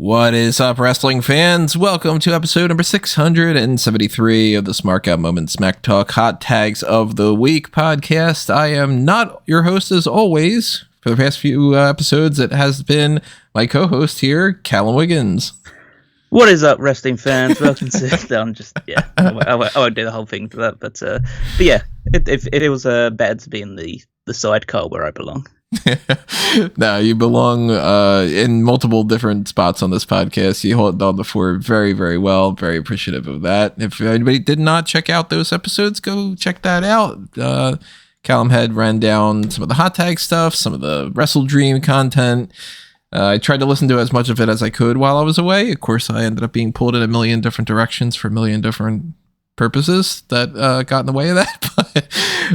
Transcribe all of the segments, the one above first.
What is up, wrestling fans? Welcome to episode number 673 of the Smark Out Moment Smack Talk Hot Tags of the Week podcast. I am not your host as always. For the past few episodes, it has been my co-host here, Callum Wiggins. What is up, wrestling fans? Welcome to... I won't do the whole thing for that, but yeah, it was better to be in the sidecar where I belong. No, you belong in multiple different spots on this podcast. You hold on before very, very well. Very appreciative of that. If anybody did not check out those episodes, go check that out. Callum had ran down some of the hot tag stuff, some of the Wrestle Dream content. I tried to listen to as much of it as I could while I was away. Of course, I ended up being pulled in a million different directions for a million different purposes that got in the way of that.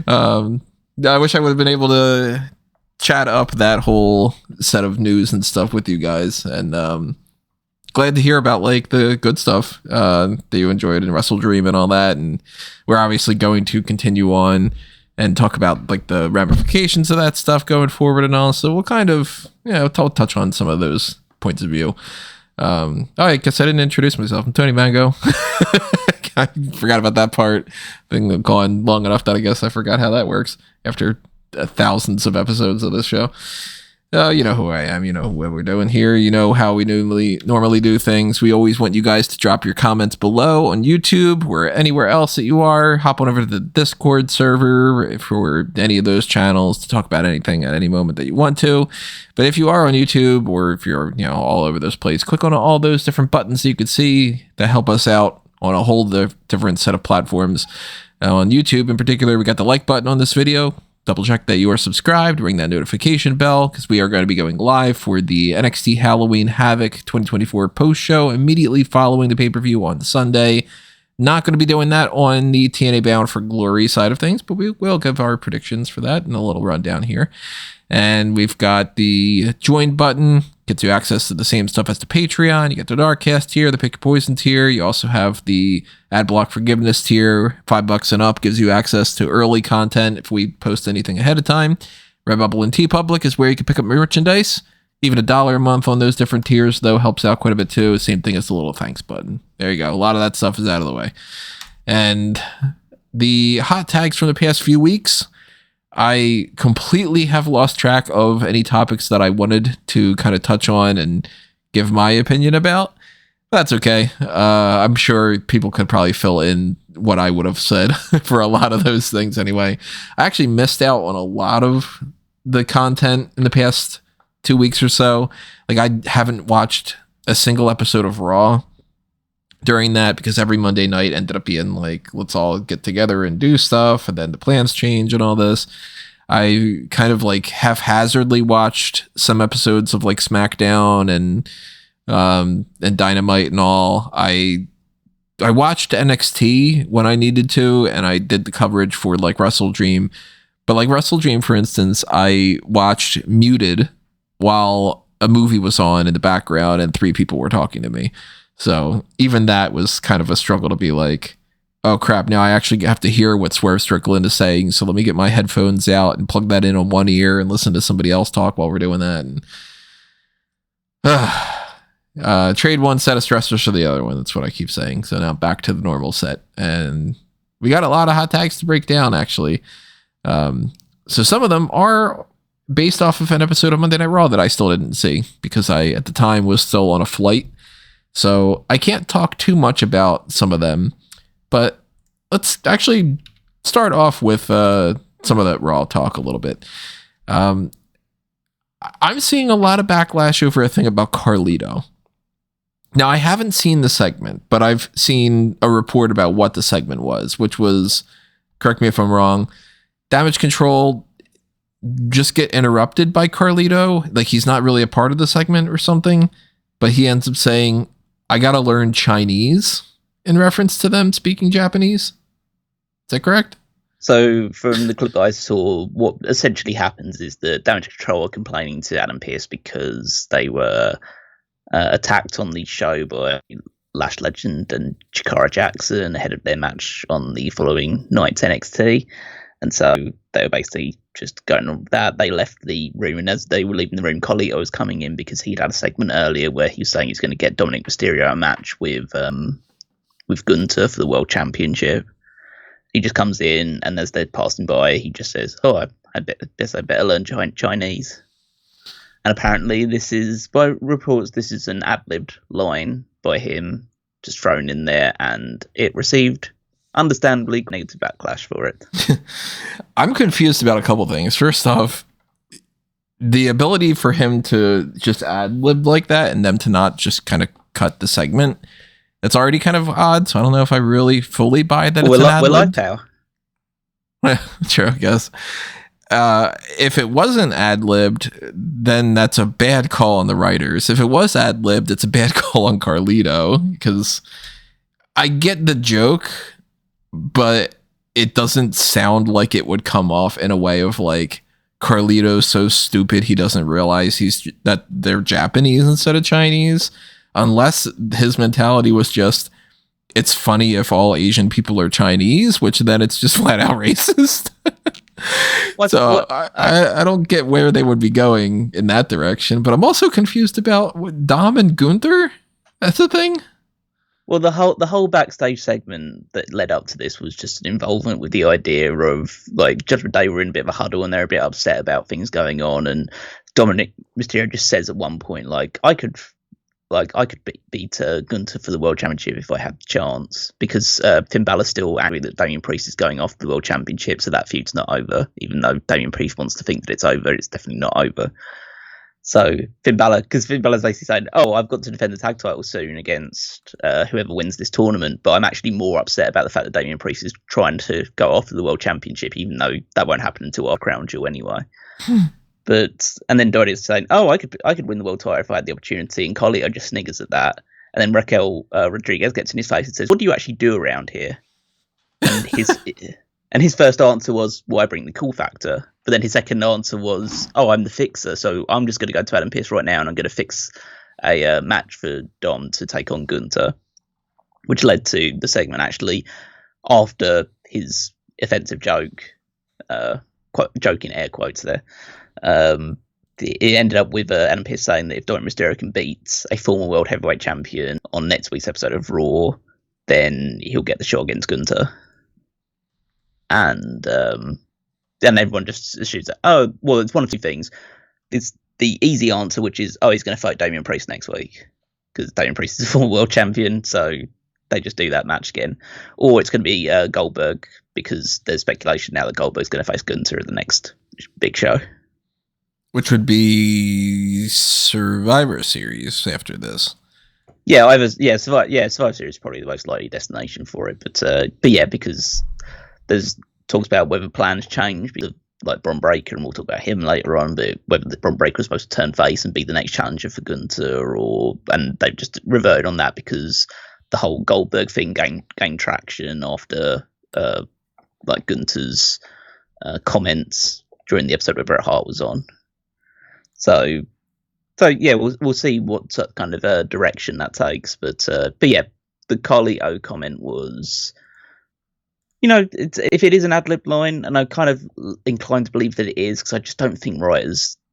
But I wish I would have been able to chat up that whole set of news and stuff with you guys, and glad to hear about like the good stuff that you enjoyed in Wrestle Dream and all that. And we're obviously going to continue on and talk about like the ramifications of that stuff going forward and all, so we'll kind of touch on some of those points of view. I guess I didn't introduce myself. I'm Tony Mango. I forgot about that part. Been gone long enough that I guess I forgot how that works after thousands of episodes of this show. You know who I am, you know what we're doing here, you know how we normally do things. We always want you guys to drop your comments below on YouTube or anywhere else that you are. Hop on over to the Discord server for any of those channels to talk about anything at any moment that you want to. But if you are on YouTube, or if you're all over this place, click on all those different buttons so you can see to help us out on a whole different set of platforms. On YouTube in particular, we got the like button on this video. Double check that you are subscribed, ring that notification bell, because we are going to be going live for the NXT Halloween Havoc 2024 post show immediately following the pay-per-view on Sunday. Not going to be doing that on the TNA Bound for Glory side of things, but we will give our predictions for that in a little rundown here. And we've got the join button, gets you access to the same stuff as the Patreon. You get the Darkcast tier, the Pick Your Poison tier. You also have the Ad Block Forgiveness tier, $5 and up, gives you access to early content if we post anything ahead of time. Redbubble and TeePublic is where you can pick up merchandise. Even $1 a month on those different tiers, though, helps out quite a bit too. Same thing as the little thanks button. There you go. A lot of that stuff is out of the way. And the hot tags from the past few weeks, I completely have lost track of any topics that I wanted to kind of touch on and give my opinion about. That's okay. I'm sure people could probably fill in what I would have said for a lot of those things anyway. I actually missed out on a lot of the content in the past 2 weeks or so. Like, I haven't watched a single episode of Raw during that because every Monday night ended up being like, let's all get together and do stuff, and then the plans change and all this. I kind of like haphazardly watched some episodes of like SmackDown and Dynamite and all. I watched NXT when I needed to, and I did the coverage for like Wrestle Dream. But like Wrestle Dream, for instance, I watched muted while a movie was on in the background and 3 people were talking to me. So even that was kind of a struggle to be like, oh crap, now I actually have to hear what Swerve Strickland is saying. So let me get my headphones out and plug that in on one ear and listen to somebody else talk while we're doing that. And trade one set of stressors for the other one. That's what I keep saying. So now back to the normal set. And we got a lot of hot tags to break down, actually. So some of them are based off of an episode of Monday Night Raw that I still didn't see because I, at the time, was still on a flight. So I can't talk too much about some of them, but let's actually start off with some of that Raw talk a little bit. I'm seeing a lot of backlash over a thing about Carlito. Now, I haven't seen the segment, but I've seen a report about what the segment was, which was, correct me if I'm wrong, Damage Control just get interrupted by Carlito. Like, he's not really a part of the segment or something, but he ends up saying, I gotta learn Chinese in reference to them speaking Japanese. Is that correct? So from the clip that I saw, what essentially happens is the Damage Control are complaining to Adam Pearce because they were attacked on the show by Lash Legend and Chikara Jackson ahead of their match on the following night's NXT. And so they were basically just going on with that. They left the room, and as they were leaving the room, Carlito was coming in because he'd had a segment earlier where he was saying he's going to get Dominic Mysterio a match with Gunther for the World Championship. He just comes in, and as they're passing by, he just says, "Oh, I better learn Chinese." And apparently, this is, by reports, this is an ad-libbed line by him, just thrown in there, and it received, understandably, negative backlash for it. I'm confused about a couple things. First off, the ability for him to just ad-lib like that and them to not just kind of cut the segment, it's already kind of odd, so I don't know if I really fully buy that it's an ad-lib. We're live now. Sure, I guess. If it wasn't ad-libbed, then that's a bad call on the writers. If it was ad-libbed, it's a bad call on Carlito, because I get the joke, but it doesn't sound like it would come off in a way of like, Carlito's so stupid he doesn't realize that they're Japanese instead of Chinese, unless his mentality was just, it's funny if all Asian people are Chinese, which then it's just flat out racist. I don't get where they would be going in that direction, but I'm also confused about what, Dom and Gunther? That's the thing? Well, the whole backstage segment that led up to this was just an involvement with the idea of, like, Judgment Day were in a bit of a huddle and they're a bit upset about things going on, and Dominic Mysterio just says at one point, I could beat Gunther for the World Championship if I had the chance, because Finn Balor's still angry that Damian Priest is going off the World Championship, so that feud's not over. Even though Damian Priest wants to think that it's over, it's definitely not over. So Finn Balor's basically saying, I've got to defend the tag title soon against whoever wins this tournament, but I'm actually more upset about the fact that Damian Priest is trying to go off the World Championship, even though that won't happen until our crown jewel anyway. And then Dottie's saying, I could win the world title if I had the opportunity, and Carlito just sniggers at that. And then Raquel Rodriguez gets in his face and says, "What do you actually do around here?" And his first answer was, "Well, I bring the cool factor." But then his second answer was, "I'm the fixer, so I'm just going to go to Adam Pearce right now and I'm going to fix a match for Dom to take on Gunther," which led to the segment actually after his offensive joke, joke in air quotes there. It ended up with Adam Pearce saying that if Dominic Mysterio can beat a former world heavyweight champion on next week's episode of Raw, then he'll get the shot against Gunther. And then everyone just assumes that, it's one of two things. It's the easy answer, which is, he's going to fight Damian Priest next week, because Damian Priest is a former world champion, so they just do that match again. Or it's going to be Goldberg, because there's speculation now that Goldberg's going to face Gunther at the next big show. Which would be Survivor Series after this. Survivor Series is probably the most likely destination for it. But yeah, because there's talks about whether plans change, because like Bron Breakker, and we'll talk about him later on, but whether the Bron Breakker was supposed to turn face and be the next challenger for Gunther, and they've just reverted on that because the whole Goldberg thing gained traction after Gunther's comments during the episode where Bret Hart was on. So yeah, we'll see what kind of direction that takes. But yeah, the Carlito comment was, if it is an ad-lib line, and I'm kind of inclined to believe that it is, because I just don't think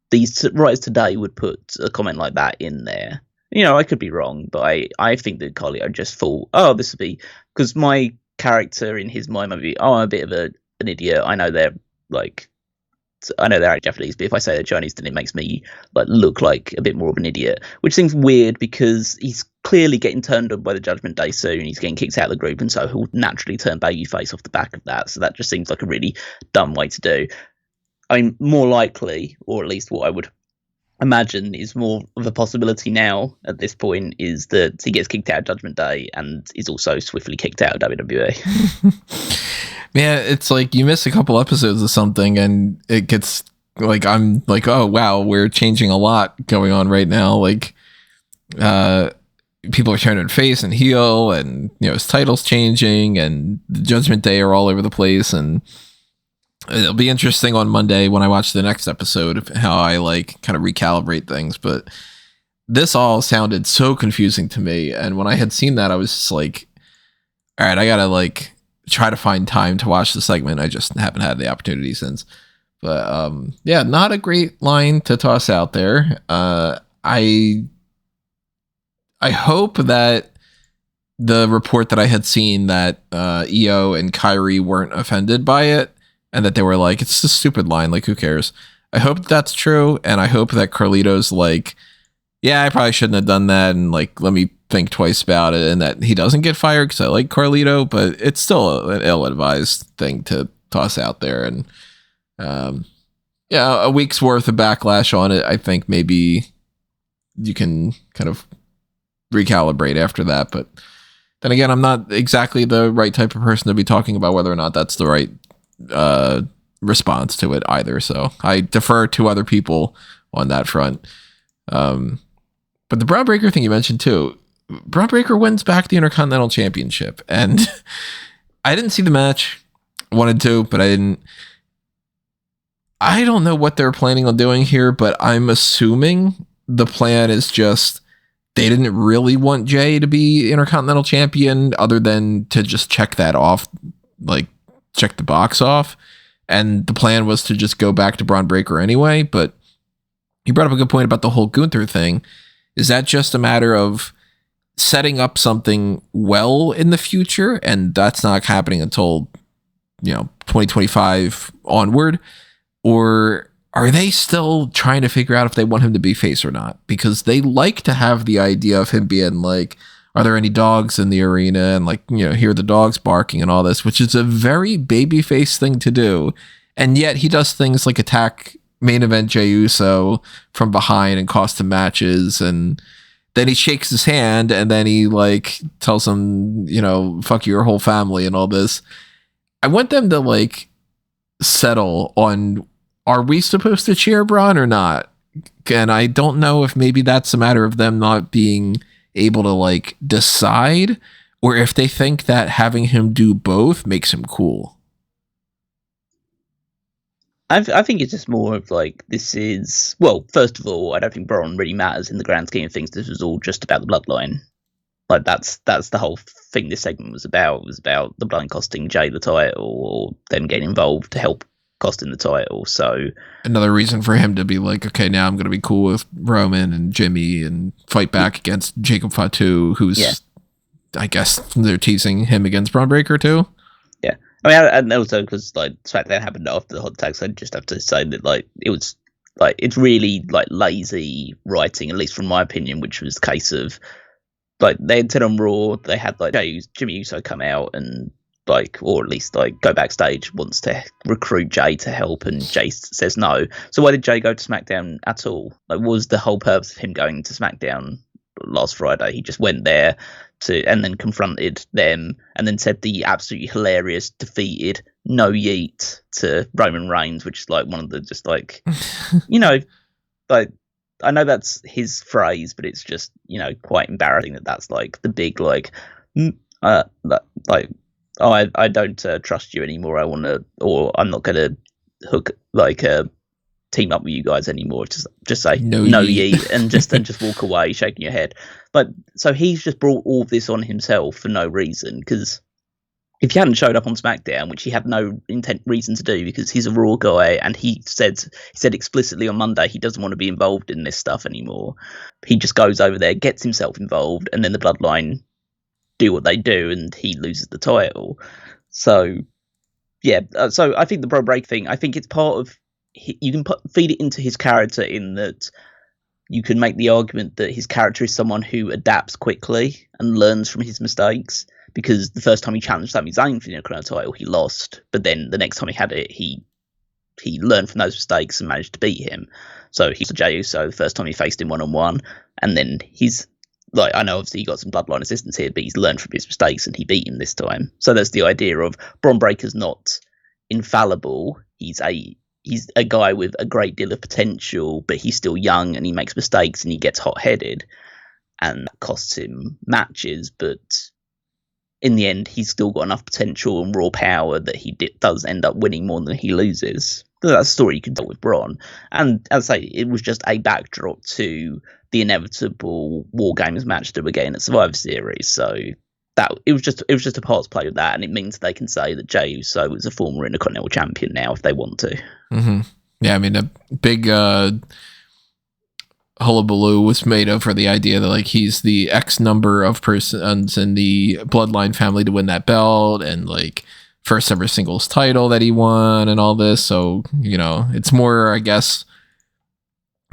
these writers today would put a comment like that in there. I could be wrong, but I think that Carlito just thought, this would be, because my character in his mind might be, I'm a bit of an idiot. I know they're Japanese, but if I say they're Chinese, then it makes me look like a bit more of an idiot, which seems weird because he's clearly getting turned on by the Judgment Day soon. He's getting kicked out of the group, and so he'll naturally turn babyface off the back of that. So that just seems like a really dumb way to do. I mean, more likely, or at least what I would imagine is more of a possibility now at this point, is that he gets kicked out of Judgment Day and is also swiftly kicked out of WWE. Man, it's like you miss a couple episodes of something and it gets like, I'm like, oh wow, we're changing a lot going on right now. Like people are turning face and heel, and his title's changing, and the Judgment Day are all over the place, and it'll be interesting on Monday when I watch the next episode of how I kind of recalibrate things. But this all sounded so confusing to me, and when I had seen that, I was just like, all right, I gotta try to find time to watch the segment. I just haven't had the opportunity since. But yeah, not a great line to toss out there. I hope that the report that I had seen that Io and Kairi weren't offended by it, and that they were like, it's a stupid line, like who cares? I hope that's true, and I hope that Carlito's like, yeah, I probably shouldn't have done that, and like, let me think twice about it, and that he doesn't get fired because I like Carlito, but it's still an ill-advised thing to toss out there. And yeah, a week's worth of backlash on it, I think maybe you can kind of recalibrate after that. But then again, I'm not exactly the right type of person to be talking about whether or not that's the right response to it either. So I defer to other people on that front. But the Bron Breakker thing you mentioned too, Bron Breakker wins back the Intercontinental Championship. And I didn't see the match. Wanted to, but I didn't. I don't know what they're planning on doing here, but I'm assuming the plan is just they didn't really want Jey to be Intercontinental Champion other than to just check that off, like check the box off. And the plan was to just go back to Bron Breakker anyway. But you brought up a good point about the whole Gunther thing. Is that just a matter of setting up something well in the future? And that's not happening until, 2025 onward? Or are they still trying to figure out if they want him to be face or not? Because they like to have the idea of him being like, are there any dogs in the arena? And like, hear the dogs barking and all this, which is a very babyface thing to do. And yet he does things like attack main event Jey Uso from behind and cost him matches. And then he shakes his hand and then he like tells him, fuck your whole family and all this. I want them to like settle on, are we supposed to cheer Bron or not? And I don't know if maybe that's a matter of them not being able to like decide, or if they think that having him do both makes him cool. I think it's just more of like, this is, well, first of all, I don't think Bron really matters in the grand scheme of things. This was all just about the bloodline. Like that's the whole thing this segment was about. It was about the bloodline costing Jey the title, or them getting involved to help costing the title. So another reason for him to be like, okay, now I'm going to be cool with Roman and Jimmy and fight back against Jacob Fatu, who's, I guess they're teasing him against Bron Breakker too. Yeah. I mean, and also because like SmackDown happened after the hot tag, so I just have to say that like it was like, it's really like lazy writing, at least from my opinion, which was the case of like they had said on Raw they had like Jimmy Uso come out and like, or at least like go backstage, wants to recruit Jey to help, and Jey says no. So why did Jey go to SmackDown at all? Like, what was the whole purpose of him going to SmackDown last Friday? He just went there and then confronted them, and then said the absolutely hilarious defeated no yeet to Roman Reigns, which is like one of the just like, like, I know that's his phrase, but it's just, quite embarrassing that that's like the big like, like, oh, I don't trust you anymore. I want to, or I'm not going to hook like team up with you guys anymore. Just say no yeet and just walk away, shaking your head. But so he's just brought all of this on himself for no reason. Because if he hadn't showed up on SmackDown, which he had no reason to do, because he's a Raw guy, and he said explicitly on Monday he doesn't want to be involved in this stuff anymore. He just goes over there, gets himself involved, and then the Bloodline do what they do, and he loses the title. So yeah, so I think the Bron Breakker thing, I think it's part of, you can feed it into his character, in that you can make the argument that his character is someone who adapts quickly and learns from his mistakes, because the first time he challenged Sami Zayn for the Intercontinental title, he lost, but then the next time he had it, he learned from those mistakes and managed to beat him. So he's a Jey Uso the first time he faced him one-on-one, and then he's like, I know obviously he got some bloodline assistance here, but he's learned from his mistakes and he beat him this time. So there's the idea of Bron Breakker's not infallible. He's a guy with a great deal of potential, but he's still young and he makes mistakes and he gets hot-headed, and that costs him matches. But in the end, he's still got enough potential and raw power that he does end up winning more than he loses. So that's a story you can tell with Bron. And as I say, it was just a backdrop to the inevitable War Games match that we're getting at Survivor Series. So that it was just a parts play with that, and it means they can say that Jey Uso is a former Intercontinental Champion now if they want to. Mm-hmm. Yeah, I mean, a big hullabaloo was made over the idea that like he's the X number of persons in the Bloodline family to win that belt, and like first ever singles title that he won, and all this. So it's more, I guess,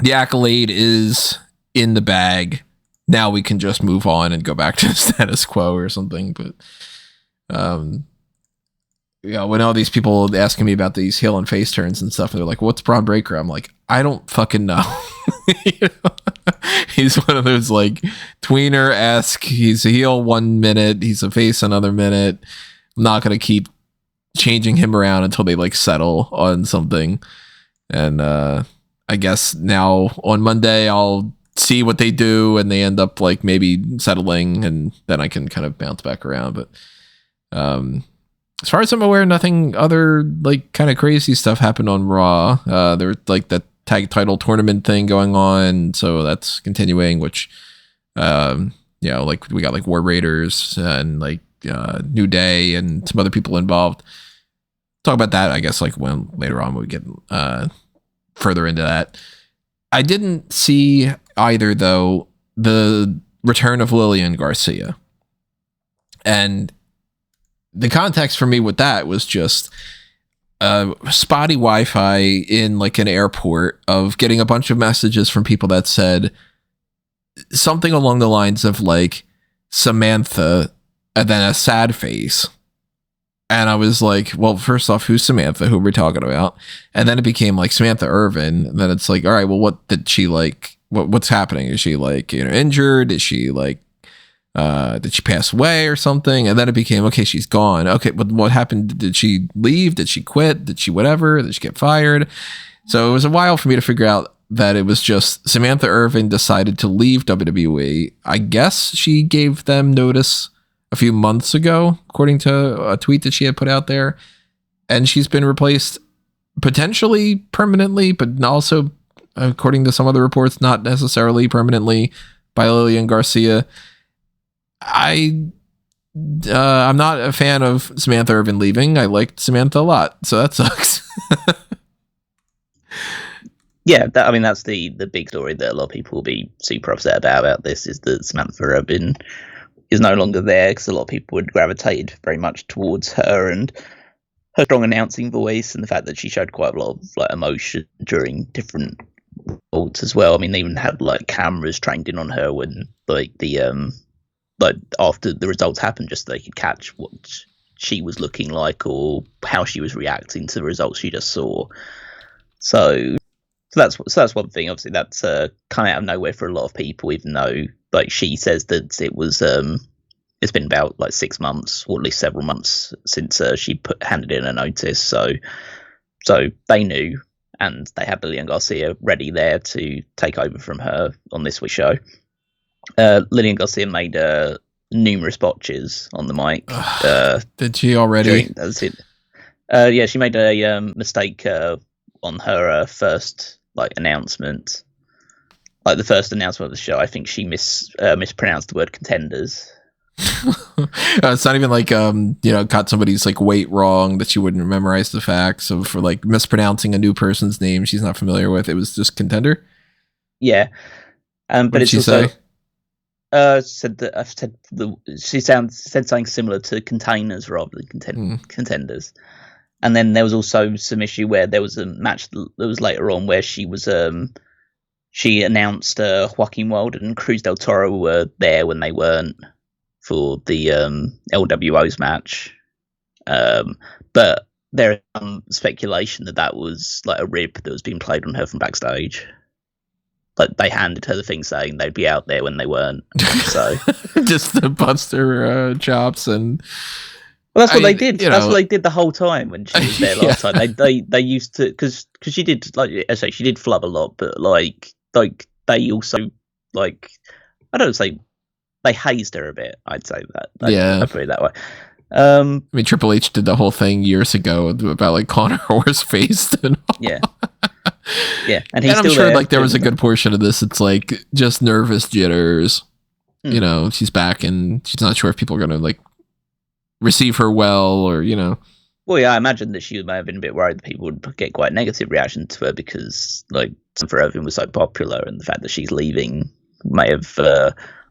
the accolade is in the bag. Now we can just move on and go back to the status quo or something. But, when all these people asking me about these heel and face turns and stuff, and they're like, what's Bron Breakker? I'm like, I don't fucking know. He's one of those like tweener-esque. He's a heel 1 minute. He's a face another minute. I'm not going to keep changing him around until they like settle on something. And I guess now on Monday, I'll see what they do, and they end up like maybe settling, and then I can kind of bounce back around. But as far as I'm aware, nothing other like kind of crazy stuff happened on Raw. There was like the tag title tournament thing going on, so that's continuing, which like we got like War Raiders and like New Day and some other people involved. Talk about that, I guess, like when later on we get further into that. I didn't see either, though, the return of Lilian Garcia. And the context for me with that was just spotty Wi-Fi in like an airport of getting a bunch of messages from people that said something along the lines of like Samantha and then a sad face. And I was like, well, first off, who's Samantha? Who are we talking about? And then it became like Samantha Irvin. And then it's like, all right, well, what did she like? What's happening? Is she like, injured? Is she like, did she pass away or something? And then it became, okay, she's gone. Okay, but what happened? Did she leave? Did she quit? Did she whatever? Did she get fired? So it was a while for me to figure out that it was just Samantha Irvin decided to leave WWE. I guess she gave them notice a few months ago, according to a tweet that she had put out there. And she's been replaced potentially permanently, but also, according to some other reports, not necessarily permanently, by Lilian Garcia. I'm not a fan of Samantha Irvin leaving. I liked Samantha a lot, so that sucks. Yeah, that's the big story that a lot of people will be super upset about this, is that Samantha Irvin is no longer there, because a lot of people would gravitate very much towards her and her strong announcing voice, and the fact that she showed quite a lot of like emotion during different results as well. I mean, they even had like cameras trained in on her when like the like after the results happened, just so they could catch what she was looking like or how she was reacting to the results she just saw. So that's one thing. Obviously, that's kind of out of nowhere for a lot of people, even though like she says that it was it's been about like 6 months, or at least several months, since she handed in a notice. So they knew, and they had Lilian Garcia ready there to take over from her on this week's show. Lilian Garcia made numerous botches on the mic. Did she already? That's it. Yeah, she made a mistake on her first like announcement. Like the first announcement of the show, I think she mispronounced the word contenders. It's not even like got somebody's like weight wrong that she wouldn't memorize the facts of, for like mispronouncing a new person's name she's not familiar with. It was just contender. Yeah, but it's also she said something similar to containers rather than contenders. And then there was also some issue where there was a match that was later on where she was she announced Joaquin Wilde and Cruz del Toro were there when they weren't for the LWO's match. But there is some speculation that was like a rib that was being played on her from backstage. Like they handed her the thing saying they'd be out there when they weren't. So just to bust her chops and. Well, that's what they did. That's what they did the whole time when she was there last time. They used to because she did, like I say, she did flub a lot, but like they also like, I don't say they hazed her a bit. I'd say that. I'd put it that way. I mean, Triple H did the whole thing years ago about like calling her horse faced and all. Yeah, yeah, and I'm sure like there was a good portion of this. It's like just nervous jitters. you know, she's back and she's not sure if people are going to like receive her well or, you know. Well, yeah, I imagine that she may have been a bit worried that people would get quite a negative reaction to her because, like, Samantha Irvin was so popular, and the fact that she's leaving may have,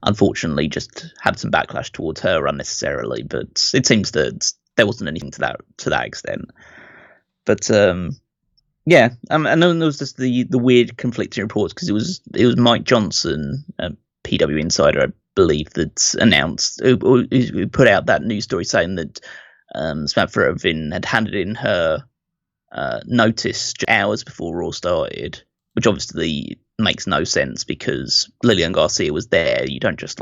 unfortunately, just had some backlash towards her unnecessarily. But it seems that there wasn't anything to that extent. But yeah, and then there was just the weird conflicting reports because it was Mike Johnson, a PW insider, I believe, that announced who put out that news story saying that. Samantha Irvin had handed in her notice hours before Raw started, which obviously makes no sense because Lilian Garcia was there. You don't just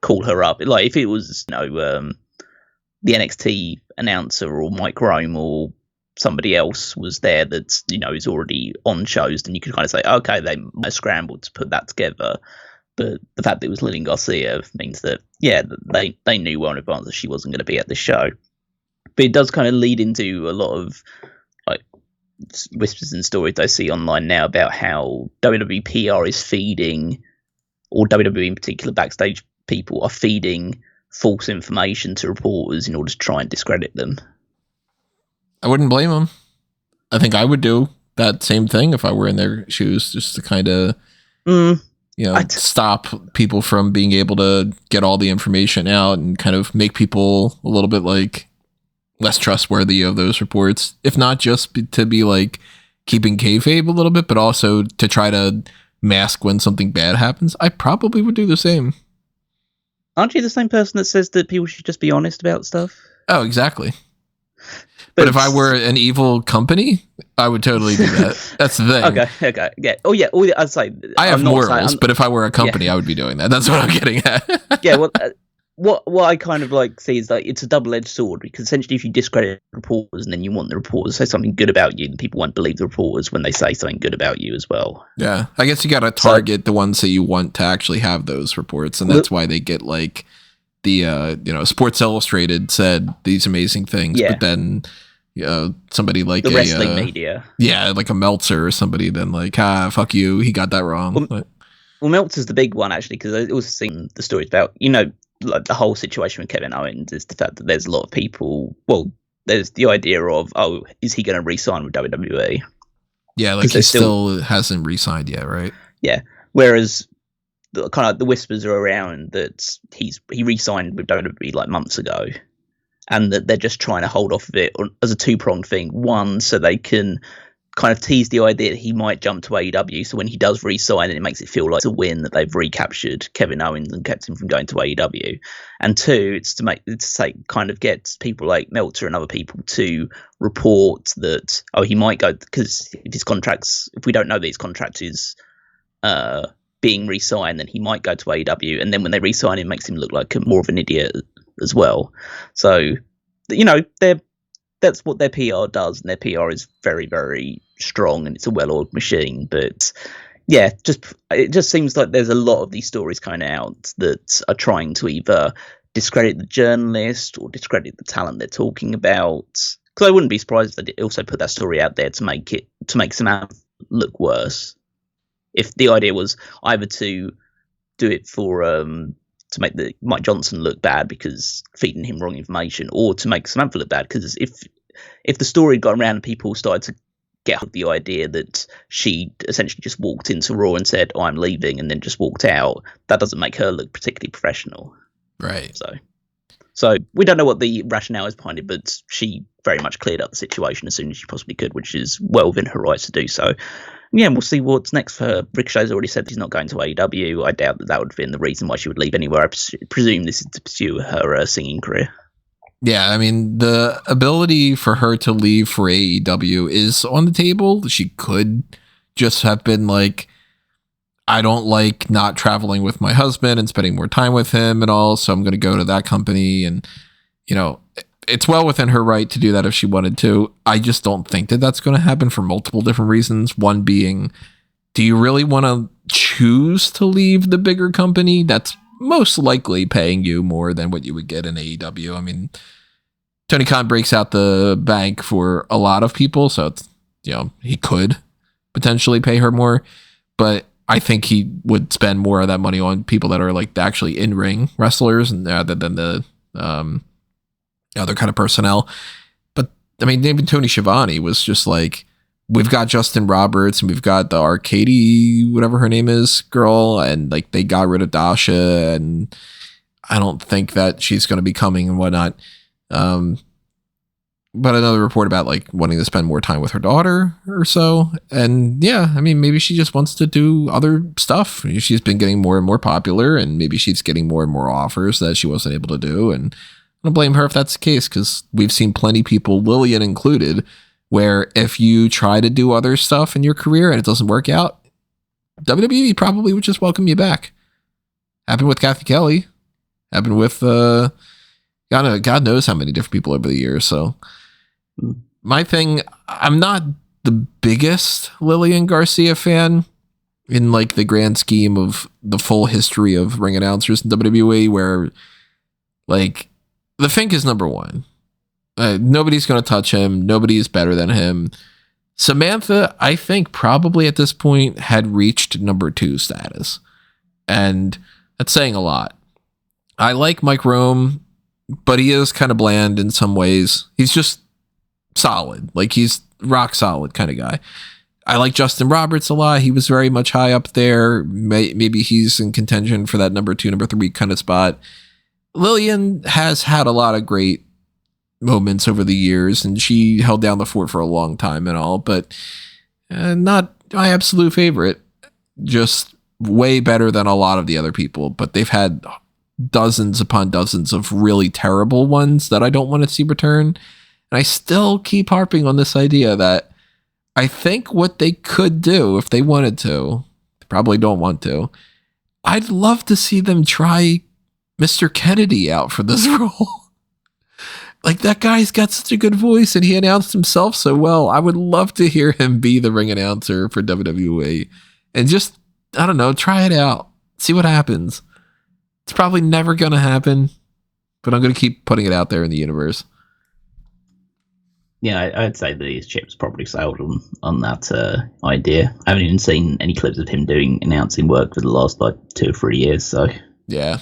call her up. Like if it was the NXT announcer or Mike Rome or somebody else was there that is already on shows, then you could kind of say, okay, they might have scrambled to put that together. But the fact that it was Lilian Garcia means that, they knew well in advance that she wasn't going to be at the show. But it does kind of lead into a lot of like whispers and stories I see online now about how WWE PR is feeding, or WWE in particular backstage people are feeding false information to reporters in order to try and discredit them. I wouldn't blame them. I think I would do that same thing if I were in their shoes, just to kind of... stop people from being able to get all the information out and kind of make people a little bit like less trustworthy of those reports. If not just to be like keeping kayfabe a little bit, but also to try to mask when something bad happens. I probably would do the same. Aren't you the same person that says that people should just be honest about stuff? Oh, exactly. But if I were an evil company, I would totally do that. That's the thing. Okay, yeah. Oh, yeah. I'd say I have morals, but if I were a company, I would be doing that. That's what I'm getting at. Yeah. Well, what I kind of like see is like it's a double-edged sword because essentially, if you discredit reporters and then you want the reporters to say something good about you, then people won't believe the reporters when they say something good about you as well. Yeah, I guess you got to target the ones that you want to actually have those reports, and that's why they get like the Sports Illustrated said these amazing things, but then. Somebody like the wrestling media, like a Meltzer or somebody, then like, fuck you, he got that wrong. Well, Meltzer's the big one actually, because I also seen the stories about like the whole situation with Kevin Owens is the fact that there's a lot of people. Well, there's the idea of is he going to re-sign with WWE? Yeah, like he still hasn't re-signed yet, right? Yeah, whereas kind of the whispers are around that he re-signed with WWE like months ago. And that they're just trying to hold off of it as a two-pronged thing. One, so they can kind of tease the idea that he might jump to AEW. So when he does re-sign, it makes it feel like it's a win that they've recaptured Kevin Owens and kept him from going to AEW. And two, it's to kind of get people like Meltzer and other people to report that he might go, because if we don't know that his contract is being re-signed, then he might go to AEW. And then when they re-sign him, it makes him look like more of an idiot as well. So that's what their PR does, and their PR is very, very strong, and it's a well-oiled machine. But yeah, it just seems like there's a lot of these stories coming out that are trying to either discredit the journalist or discredit the talent they're talking about. Because I wouldn't be surprised if they also put that story out there to make Samantha look worse. If the idea was either to do it for to make the Mike Johnson look bad because feeding him wrong information, or to make Samantha look bad because if the story got around and people started to get the idea that she essentially just walked into Raw and said, I'm leaving, and then just walked out, that doesn't make her look particularly professional. Right. So we don't know what the rationale is behind it, but she very much cleared up the situation as soon as she possibly could, which is well within her rights to do so. Yeah, we'll see what's next for her. Ricochet's already said he's not going to AEW. I doubt that would have been the reason why she would leave anywhere. I presume this is to pursue her singing career. Yeah, I mean, the ability for her to leave for AEW is on the table. She could just have been like, I don't like not traveling with my husband and spending more time with him and all, so I'm going to go to that company. And, it's well within her right to do that if she wanted to. I just don't think that that's going to happen for multiple different reasons. One being, do you really want to choose to leave the bigger company that's most likely paying you more than what you would get in AEW? I mean, Tony Khan breaks out the bank for a lot of people, so it's, he could potentially pay her more. But I think he would spend more of that money on people that are like actually in-ring wrestlers and rather than the other kind of personnel. But I mean, even Tony Schiavone was just like, we've got Justin Roberts and we've got the Arcady, whatever her name is, girl, and like they got rid of Dasha, and I don't think that she's going to be coming and whatnot. But another report about like wanting to spend more time with her daughter or so. And yeah, I mean, maybe she just wants to do other stuff. She's been getting more and more popular, and maybe she's getting more and more offers that she wasn't able to do. And I don't blame her if that's the case, because we've seen plenty of people, Lilian included, where if you try to do other stuff in your career and it doesn't work out, WWE probably would just welcome you back. Happened with Kathy Kelly. Happened with God knows how many different people over the years. So my thing, I'm not the biggest Lilian Garcia fan in like the grand scheme of the full history of ring announcers in WWE, where like the Fink is number one. Nobody's going to touch him. Nobody is better than him. Samantha, I think probably at this point had reached number 2 status. And that's saying a lot. I like Mike Rome, but he is kind of bland in some ways. He's just solid. Like he's rock solid kind of guy. I like Justin Roberts a lot. He was very much high up there. Maybe he's in contention for that number 2, number 3 kind of spot. Lilian has had a lot of great moments over the years, and she held down the fort for a long time and all, but not my absolute favorite. Just way better than a lot of the other people, but they've had dozens upon dozens of really terrible ones that I don't want to see return. And I still keep harping on this idea that I think what they could do if they wanted to, they probably don't want to, I'd love to see them try Mr. Kennedy out for this role. Like, that guy's got such a good voice and he announced himself so well. I would love to hear him be the ring announcer for WWE and just, I don't know, try it out. See what happens. It's probably never going to happen, but I'm going to keep putting it out there in the universe. Yeah, I'd say that his chip's probably sailed on that idea. I haven't even seen any clips of him doing announcing work for the last like 2 or 3 years. So yeah.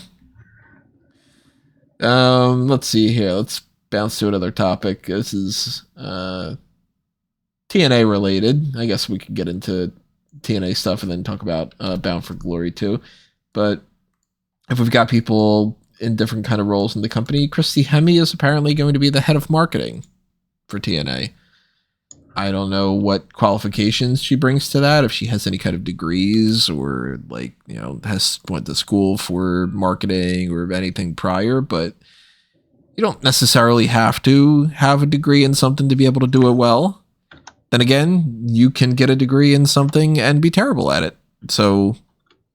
Let's see here. Let's bounce to another topic. This is TNA related. I guess we could get into TNA stuff and then talk about Bound for Glory too. But if we've got people in different kind of roles in the company, Christy Hemme is apparently going to be the head of marketing for TNA. I don't know what qualifications she brings to that, if she has any kind of degrees or like, you know, has went to school for marketing or anything prior, but you don't necessarily have to have a degree in something to be able to do it well. Then again, you can get a degree in something and be terrible at it. So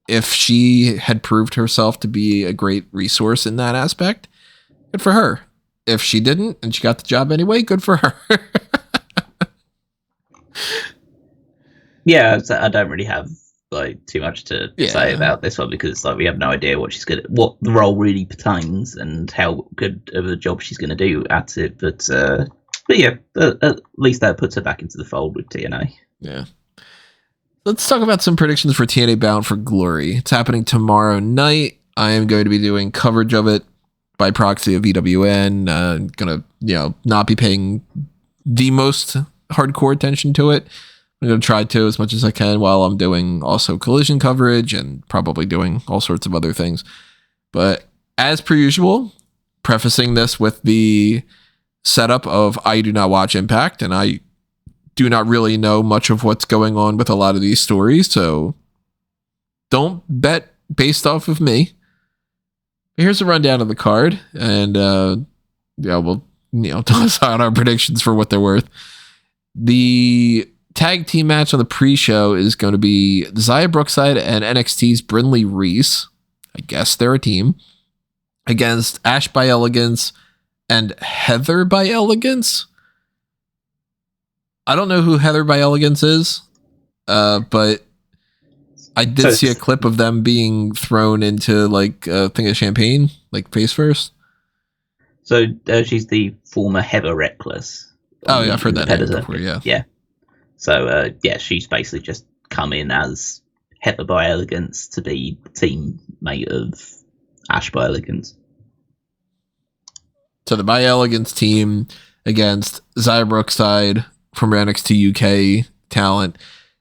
if she had proved herself to be a great resource in that aspect, good for her. If she didn't and she got the job anyway, good for her. Yeah, I don't really have like too much to say about this one because like we have no idea what the role really pertains and how good of a job she's going to do at it. But yeah, at least that puts her back into the fold with TNA. Yeah. Let's talk about some predictions for TNA Bound for Glory. It's happening tomorrow night. I am going to be doing coverage of it by proxy of EWN. Gonna, not be paying the most hardcore attention to it. I'm going to try to as much as I can while I'm doing also Collision coverage and probably doing all sorts of other things. But as per usual, prefacing this with the setup of I do not watch Impact and I do not really know much of what's going on with a lot of these stories. So don't bet based off of me. Here's a rundown of the card, and we'll toss out our predictions for what they're worth. The tag team match on the pre-show is going to be Xia Brookside and NXT's Brindley Reese. I guess they're a team against Ash by Elegance and Heather by Elegance. I don't know who Heather by Elegance is, but I did see a clip of them being thrown into like a thing of champagne, like face first. So she's the former Heather Reckless. Oh yeah, I've heard that name before. Yeah. So she's basically just come in as Heather by Elegance to be the teammate of Ash by Elegance. So the By Elegance team against Xia Brookside from NXT UK talent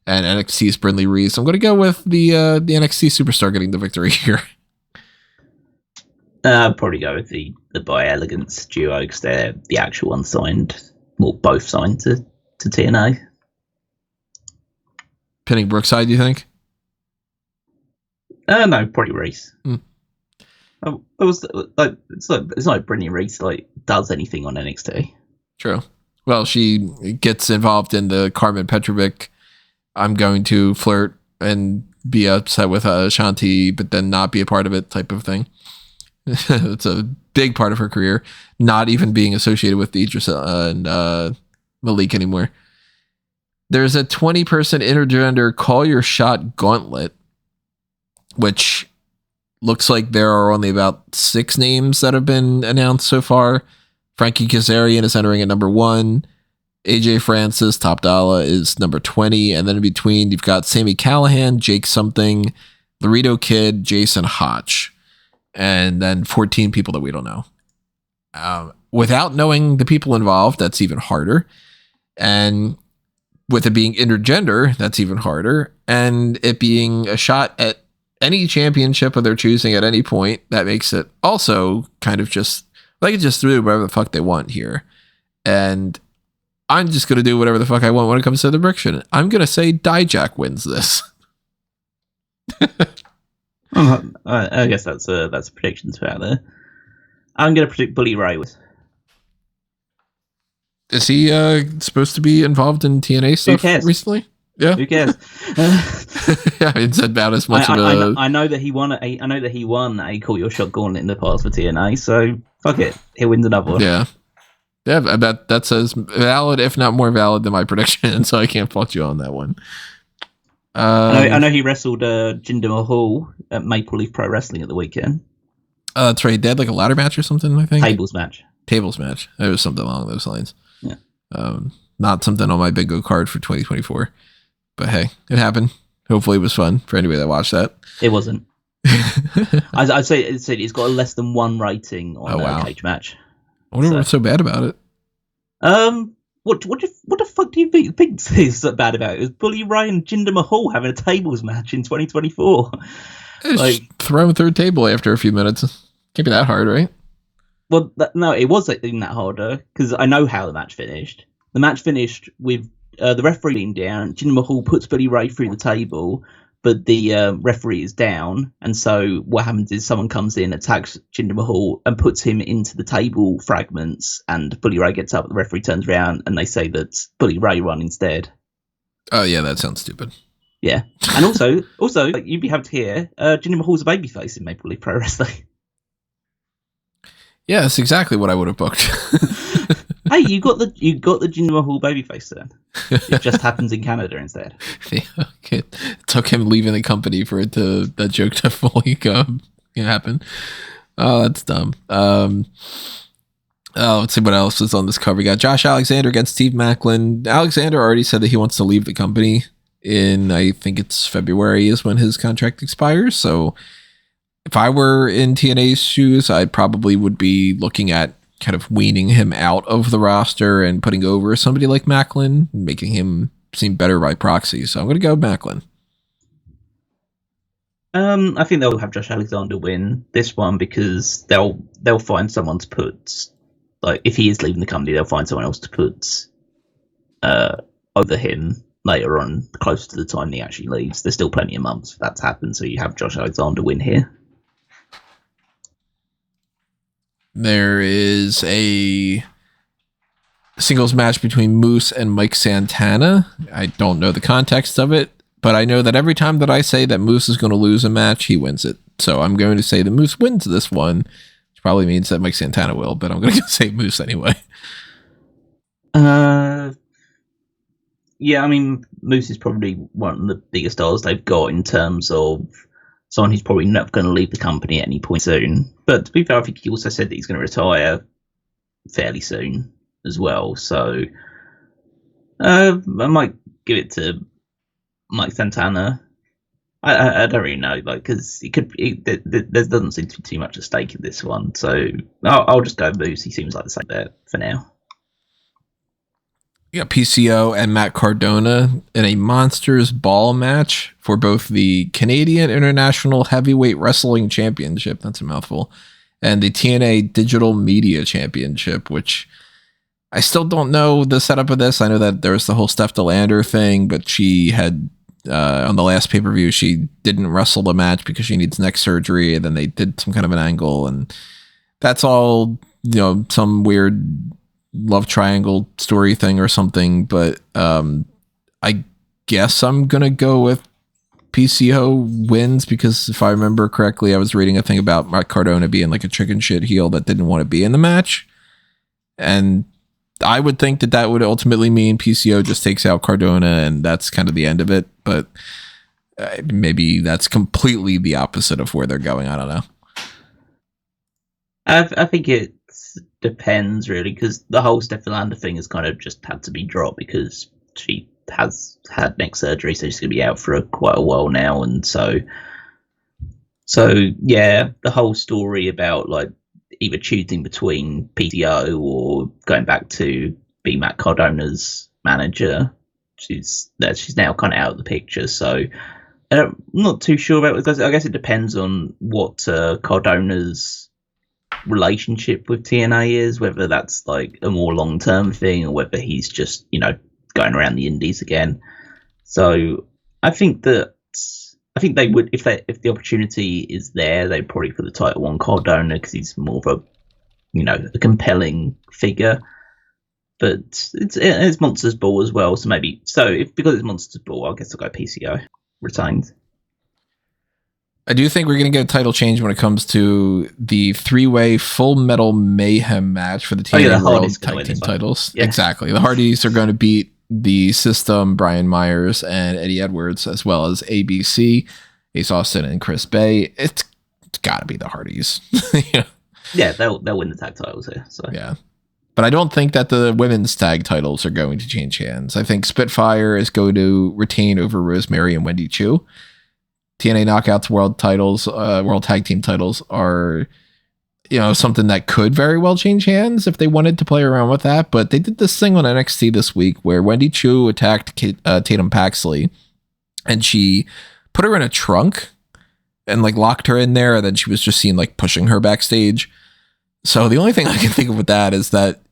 and NXT's Brindley Reese. I'm going to go with the NXT superstar getting the victory here. I'd probably go with the By Elegance duo because they're the actual one signed, well, both signed to TNA. Pinning Brookside, do you think? No, probably Reese. It was like it's not Brittany Reese does anything on NXT. True. Well, she gets involved in the Carmen Petrovic, I'm going to flirt and be upset with Shanti, but then not be a part of it type of thing. It's a big part of her career, not even being associated with Idris and Malik anymore. There's a 20-person intergender Call Your Shot gauntlet, which looks like there are only about 6 names that have been announced so far. Frankie Kazarian is entering at number 1. AJ Francis, Top Dollar, is number 20. And then in between, you've got Sami Callihan, Jake Something, Laredo Kid, Jason Hotch. And then 14 people that we don't know. Without knowing the people involved, that's even harder. And with it being intergender, that's even harder. And it being a shot at any championship of their choosing at any point, that makes it also kind of just, they can just do whatever the fuck they want here. And I'm just going to do whatever the fuck I want when it comes to the prediction. I'm going to say Dijak wins this. I guess that's a prediction to out there. I'm going to predict Bully Ray wins. Is he supposed to be involved in TNA stuff recently? Yeah. Who cares? Yeah, it's about as much of a. I know that he won a Call Your Shot gauntlet in the past for TNA, so fuck it, he wins another one. Yeah. Yeah, I bet that's as valid, if not more valid, than my prediction, so I can't fault you on that one. I know he wrestled Jinder Mahal at Maple Leaf Pro Wrestling at the weekend. That's right. They had like a ladder match or something, I think. Tables match. It was something along those lines. Yeah. Not something on my bingo card for 2024. But hey, it happened. Hopefully it was fun for anybody that watched that. It wasn't. I'd say it's got a less than 1 rating on a cage match. I wonder what's so bad about it. What the fuck do you think is so bad about it? It was Bully Ray and Jinder Mahal having a tables match in 2024. Just throw a third table after a few minutes. Can't be that hard, right? Well, no, it wasn't that harder because I know how the match finished. The match finished with the referee being down. Jinder Mahal puts Bully Ray through the table, but the referee is down, and so what happens is someone comes in, attacks Jinder Mahal, and puts him into the table fragments, and Bully Ray gets up, the referee turns around, and they say that Bully Ray won instead. Oh, yeah, that sounds stupid. Yeah. And also, like, you'd be happy to hear, Jinder Mahal's a babyface in Maple Leaf Pro Wrestling. Yeah, that's exactly what I would have booked. Hey, you got the Jinder Mahal babyface then. It just happens in Canada instead. Yeah, okay. It took him leaving the company for it that joke to fully happen. Oh, that's dumb. Let's see what else is on this cover. We got Josh Alexander against Steve Macklin. Alexander already said that he wants to leave the company in, I think it's February is when his contract expires. So if I were in TNA's shoes, I probably would be looking at kind of weaning him out of the roster and putting over somebody like Macklin, making him seem better by proxy. So I'm going to go Macklin. I think they'll have Josh Alexander win this one because they'll find someone to put, like, if he is leaving the company, they'll find someone else to put over him later on, close to the time he actually leaves. There's still plenty of months for that to happen, so you have Josh Alexander win here. There is a singles match between Moose and Mike Santana. I don't know the context of it, but I know that every time that I say that Moose is going to lose a match, he wins it. So I'm going to say that Moose wins this one, which probably means that Mike Santana will, but I'm going to say Moose anyway. Yeah, I mean, Moose is probably one of the biggest stars they've got in terms of someone who's probably not going to leave the company at any point soon. But to be fair, I think he also said that he's going to retire fairly soon as well. So I might give it to Mike Santana. I don't really know, like, because there doesn't seem to be too much at stake in this one, so I'll just go Moose. He seems like the same there for now. You got PCO and Matt Cardona in a Monsters Ball match for both the Canadian International Heavyweight Wrestling Championship, that's a mouthful, and the TNA Digital Media Championship, which I still don't know the setup of this. I know that there was the whole Steph DeLander thing, but she had, on the last pay-per-view, she didn't wrestle the match because she needs neck surgery, and then they did some kind of an angle, and that's all, some weird love triangle story thing or something. But I guess I'm going to go with PCO wins, because if I remember correctly, I was reading a thing about Matt Cardona being like a chicken shit heel that didn't want to be in the match. And I would think that would ultimately mean PCO just takes out Cardona and that's kind of the end of it. But maybe that's completely the opposite of where they're going. I don't know. I think it depends, really, because the whole Steph DeLander thing has kind of just had to be dropped because she has had neck surgery, so she's going to be out for quite a while now. And so yeah, the whole story about like either choosing between PCO or going back to be Matt Cardona's manager, she's now kind of out of the picture. So I'm not too sure about it, because I guess it depends on what Cardona's relationship with TNA is, whether that's like a more long-term thing or whether he's just, going around the indies again. So I think they would, if the opportunity is there, they'd probably put the title on Cardona because he's more of a compelling figure. But it's Monsters Ball as well, so because it's Monsters Ball, I guess I'll go PCO retained. I do think we're going to get a title change when it comes to the 3-way Full Metal Mayhem match for the TNA World Tag Team titles. Yeah. Exactly. The Hardys are going to beat the System, Brian Myers and Eddie Edwards, as well as ABC, Ace Austin and Chris Bay. It's got to be the Hardys. Yeah, they'll win the tag titles here. So yeah. But I don't think that the women's tag titles are going to change hands. I think Spitfire is going to retain over Rosemary and Wendy Chu. TNA Knockouts World titles, World Tag Team titles are, something that could very well change hands if they wanted to play around with that. But they did this thing on NXT this week where Wendy Chu attacked Tatum Paxley, and she put her in a trunk and like locked her in there, and then she was just seen like pushing her backstage. So the only thing I can think of with that is that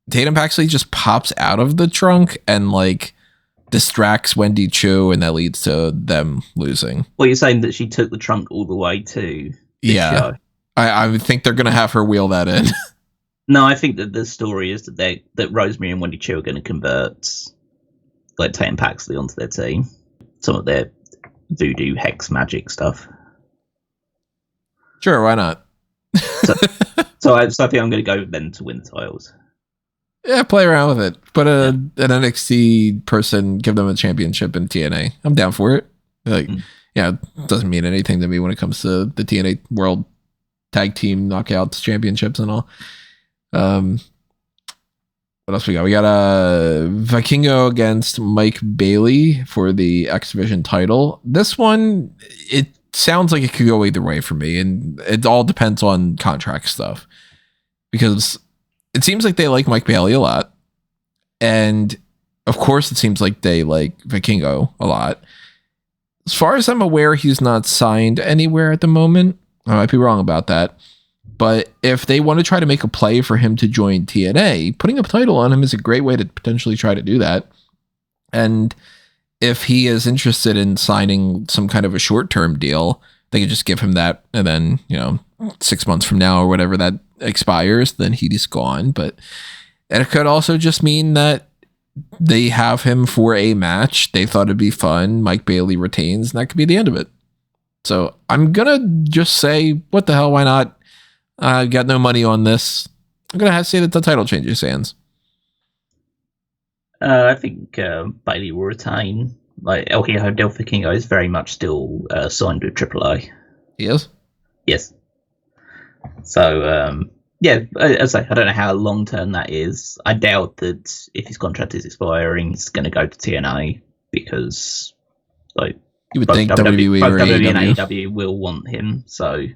Tatum Paxley just pops out of the trunk and like distracts Wendy Chu, and that leads to them losing. Well, you're saying that she took the trunk all the way to show. I think they're going to have her wheel that in. No, I think that the story is that Rosemary and Wendy Chu are going to convert like Tatum Paxley onto their team. Some of their voodoo hex magic stuff. Sure, why not? So I think I'm going to go with them to win the titles. Yeah, play around with it. Put an NXT person, give them a championship in TNA. I'm down for it. Like, it doesn't mean anything to me when it comes to the TNA World Tag Team Knockouts Championships and all. What else we got? We got Vikingo against Mike Bailey for the X Division title. This one, it sounds like it could go either way for me, and it all depends on contract stuff, because it seems like they like Mike Bailey a lot. And of course, it seems like they like Vikingo a lot. As far as I'm aware, he's not signed anywhere at the moment. I might be wrong about that. But if they want to try to make a play for him to join TNA, putting a title on him is a great way to potentially try to do that. And if he is interested in signing some kind of a short-term deal, they could just give him that, and then, 6 months from now or whatever that expires, then he's gone. But it could also just mean that they have him for a match. They thought it'd be fun. Mike Bailey retains, and that could be the end of it. So I'm gonna just say, what the hell? Why not? I got no money on this. I'm gonna have to say that the title changes hands. I think Bailey will retain. Like El Hijo del Vikingo is very much still signed with AAA. He is? Yes. So, as I say, I don't know how long term that is. I doubt that if his contract is expiring, he's going to go to TNA, because, like, You would both think WWE both or WWE and AEW. AEW will want him, so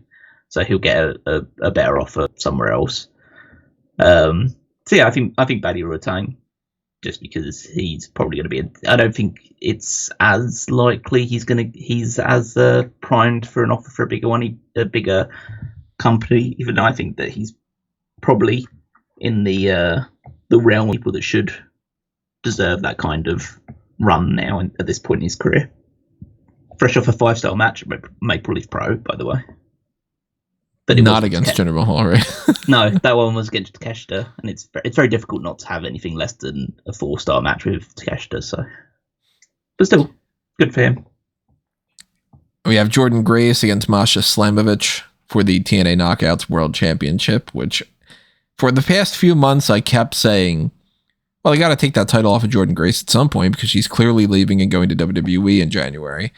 he'll get a better offer somewhere else. So yeah, I think Bailey will retain, just because he's probably going to be. I don't think it's as likely he's as primed for an offer for a bigger company. Even though I think that he's probably in the realm of people that should deserve that kind of run now at this point in his career. Fresh off a 5-star match at Maple Leaf Pro, by the way. But it Not against Jinder Mahal, right? No, that one was against Takeshita, and it's very difficult not to have anything less than a 4-star match with Takeshita. So, but still, good for him. We have Jordynne Grace against Masha Slamovich for the TNA Knockouts World Championship, which for the past few months I kept saying, well, I got to take that title off of Jordynne Grace at some point because she's clearly leaving and going to WWE in January.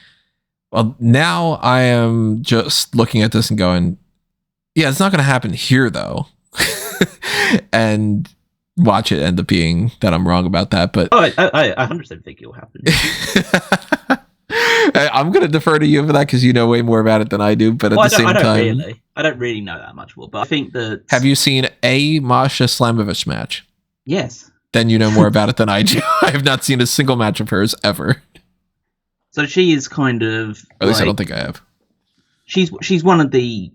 Well, now I am just looking at this and going, yeah, it's not going to happen here, though. And watch it end up being that I'm wrong about that. But I 100% think it'll happen. I'm going to defer to you for that because you know way more about it than I do. But at the same time, I don't really know that much more. But I think that. Have you seen a Masha Slamovich match? Yes. Then you know more about it than I do. I have not seen a single match of hers ever. So she is kind of. Or at least I don't think I have. She's one of the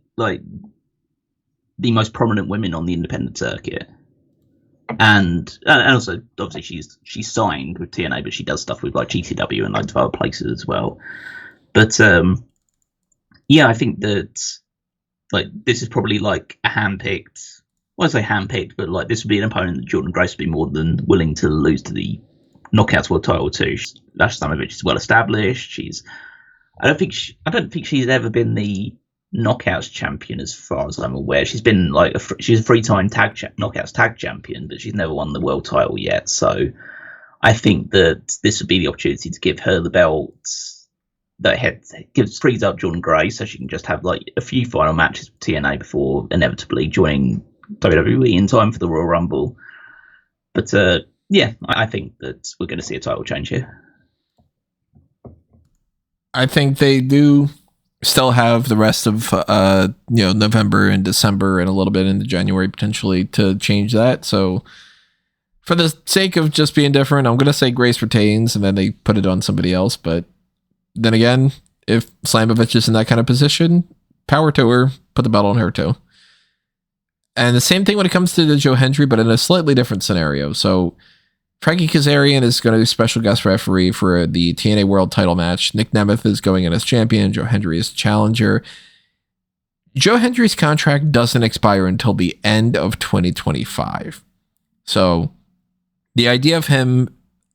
most prominent women on the independent circuit, and also obviously she's signed with TNA, but she does stuff with like GCW and loads of other places as well. But yeah, I think that like this is probably like a handpicked. Well, I say handpicked, but like this would be an opponent that Jordynne Grace would be more than willing to lose to the Knockouts World Title to. Lash Slamovich is well established. I don't think she's ever been the Knockouts champion, as far as I'm aware. She's been like she's a 3-time Knockouts tag champion, but she's never won the world title yet. So I think that this would be the opportunity to give her the belt that frees up Jordynne Grace, so she can just have like a few final matches with TNA before inevitably joining WWE in time for the Royal Rumble. But yeah, I think that we're going to see a title change here. I think they do still have the rest of November and December and a little bit into January potentially to change that. So for the sake of just being different, I'm going to say Grace retains and then they put it on somebody else. But then again, if Slamovich is in that kind of position, power to her, put the belt on her too. And the same thing when it comes to the Joe Hendry, but in a slightly different scenario. So Frankie Kazarian is going to be special guest referee for the TNA World Title match. Nick Nemeth is going in as champion. Joe Hendry is challenger. Joe Hendry's contract doesn't expire until the end of 2025. So the idea of him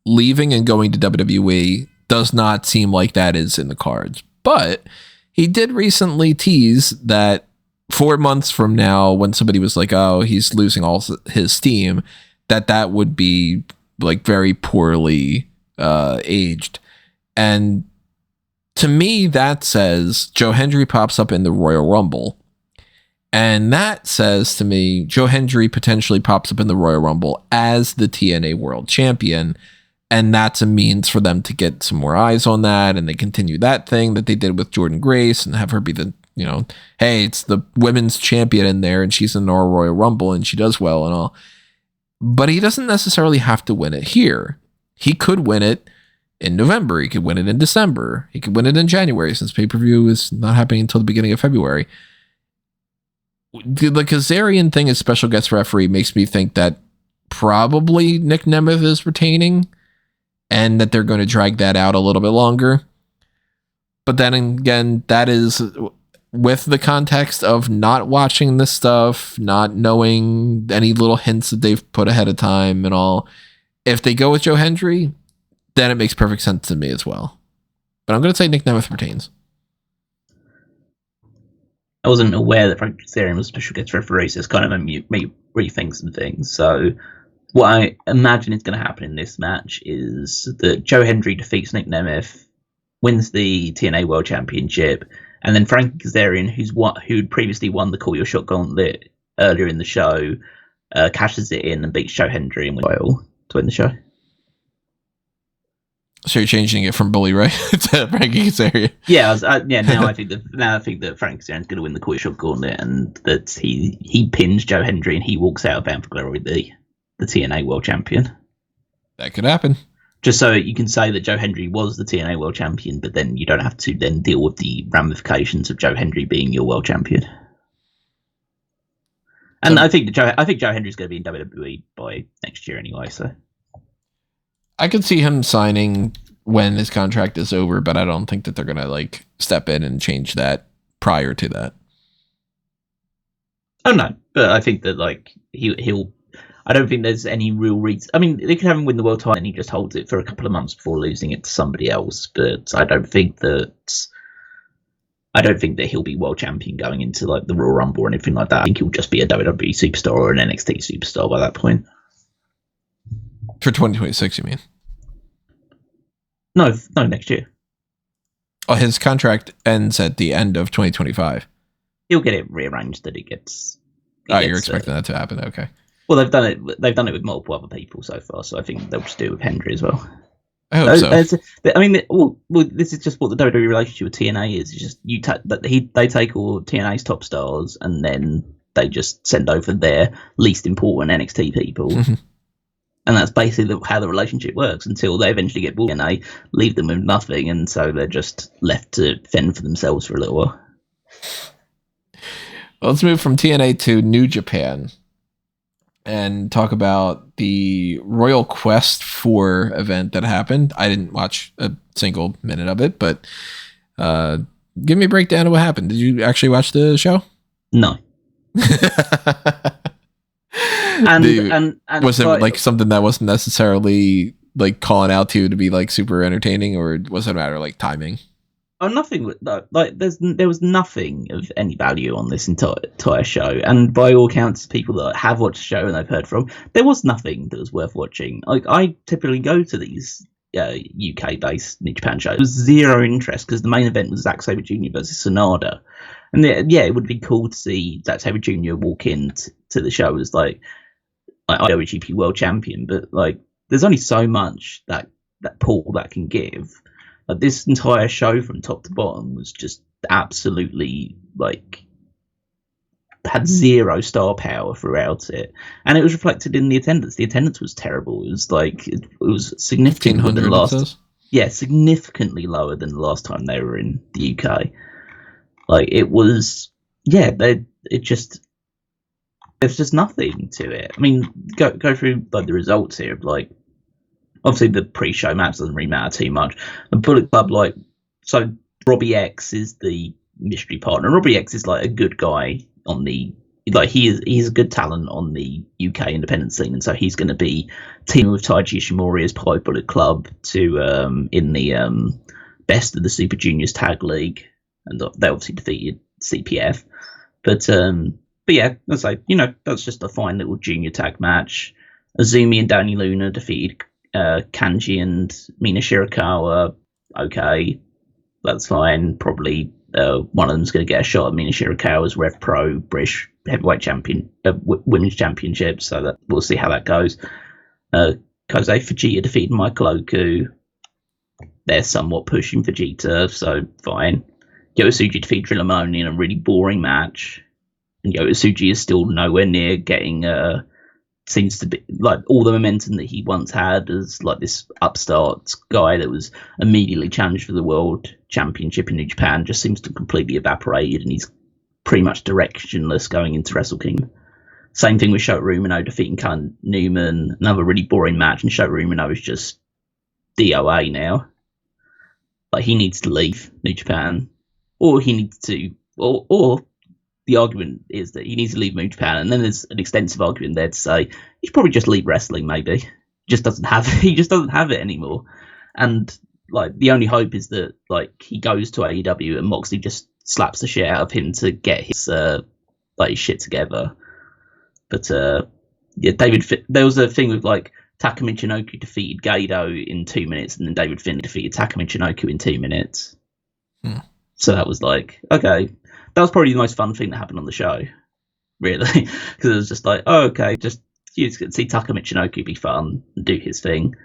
leaving and going to WWE does not seem like that is in the cards. But he did recently tease that 4 months from now, when somebody was like, oh, he's losing all his steam, that would be like very poorly aged. And to me, that says Joe Hendry pops up in the Royal Rumble. And that says to me, Joe Hendry potentially pops up in the Royal Rumble as the TNA World Champion. And that's a means for them to get some more eyes on that. And they continue that thing that they did with Jordynne Grace and have her be the, hey, it's the women's champion in there and she's in our Royal Rumble and she does well and all. But he doesn't necessarily have to win it here. He could win it in November. He could win it in December. He could win it in January since pay-per-view is not happening until the beginning of February. The Kazarian thing as special guest referee makes me think that probably Nick Nemeth is retaining and that they're going to drag that out a little bit longer. But then again, that is with the context of not watching this stuff, not knowing any little hints that they've put ahead of time and all. If they go with Joe Hendry, then it makes perfect sense to me as well. But I'm going to say Nick Nemeth retains. I wasn't aware that Frank Kazarian was special guest referee, so it's kind of made me rethink some things. So what I imagine is going to happen in this match is that Joe Hendry defeats Nick Nemeth, wins the TNA World Championship, and then Frank Kazarian, who'd previously won the Call Your Shot Gauntlet earlier in the show, cashes it in and beats Joe Hendry and wins to win the show. So you're changing it from Bully Ray to Frankie Kazarian. Yeah, Now I think that Frankie Kazarian's going to win the Quick Shot Gauntlet, and that he pins Joe Hendry and he walks out of Bound for Glory the TNA World Champion. That could happen. Just so you can say that Joe Hendry was the TNA World Champion, but then you don't have to then deal with the ramifications of Joe Hendry being your World Champion. And I think Joe Hendry's going to be in WWE by next year anyway. So I could see him signing when his contract is over, but I don't think that they're going to like step in and change that prior to that. Oh no, but I think that like he'll. I don't think there's any real reason. I mean, they could have him win the world title and he just holds it for a couple of months before losing it to somebody else. But I don't think that he'll be world champion going into like the Royal Rumble or anything like that. I think he'll just be a WWE superstar or an NXT superstar by that point. For 2026, you mean? No, next year. Oh, his contract ends at the end of 2025. He'll get it rearranged that it gets. You're expecting that to happen? Okay. Well, they've done it. They've done it with multiple other people so far, so I think they'll just do it with Hendry as well. I hope so. I mean, well, this is just what the WWE relationship with TNA is. It's just they take all TNA's top stars and then they just send over their least important NXT people, and that's basically how the relationship works until they eventually get bored and they leave them with nothing, and so they're just left to fend for themselves for a little while. Well, let's move from TNA to New Japan and talk about the Royal Quest 4 event that happened. I didn't watch a single minute of it, but give me a breakdown of what happened. Did you actually watch the show? No. and was it like something that wasn't necessarily like calling out to you to be like super entertaining, or was it a matter of like timing? Oh, nothing. Like, there was nothing of any value on this entire show, and by all accounts, people that have watched the show and I've heard from, there was nothing that was worth watching. Like, I typically go to these UK-based New Japan shows. There was zero interest because the main event was Zack Sabre Jr. versus Sonada, and it would be cool to see Zack Sabre Jr. walk in to the show as like IWGP World Champion, but like, there's only so much that Paul that can give. Like, this entire show from top to bottom was just absolutely like had zero star power throughout it, and it was reflected in the attendance. The attendance was terrible. It was like it was significantly than the last. Yeah, significantly lower than the last time they were in the UK. Like, it was, there's just nothing to it. I mean, go through like the results here. Like, obviously the pre-show match doesn't really matter too much. The Bullet Club, like, so Robbie X is the mystery partner. Robbie X is like a good guy on the, like, he's a good talent on the UK independent scene, and so he's going to be teaming with Taiji Ishimori as part of Bullet Club to in the Best of the Super Juniors Tag League, and they obviously defeated CPF. But yeah, that's like, that's just a fine little junior tag match. Azumi and Danny Luna defeated Kanji and Mina Shirakawa. Okay, that's fine. Probably one of them's going to get a shot at Mina Shirakawa's Rev Pro British Heavyweight Champion, Women's Championship. So that we'll see how that goes. Kosei Fujita defeated Michael Oku. They're somewhat pushing Vegeta, so fine. Yosuji defeated Drilla Mahoney in a really boring match, and Yosuji is still nowhere near getting seems to be like all the momentum that he once had as like this upstart guy that was immediately challenged for the world championship in New Japan just seems to completely evaporated, and he's pretty much directionless going into Wrestle Kingdom. Same thing with Shota Umino defeating Khan Newman, another really boring match, and Shota Umino is just DOA now. Like, he needs to leave New Japan, or he needs to, or the argument is that he needs to leave New Japan, and then there's an extensive argument there to say he should probably just leave wrestling. Maybe he just doesn't have it anymore, and like the only hope is that like he goes to AEW and Moxley just slaps the shit out of him to get his his shit together. But there was a thing with like Taka Michinoku defeated Gedo in 2 minutes, and then David Finlay defeated Taka Michinoku in 2 minutes. So that was like, okay. That was probably the most fun thing that happened on the show, really, because it was just like, oh, okay, just you can see Taka Michinoku be fun and do his thing.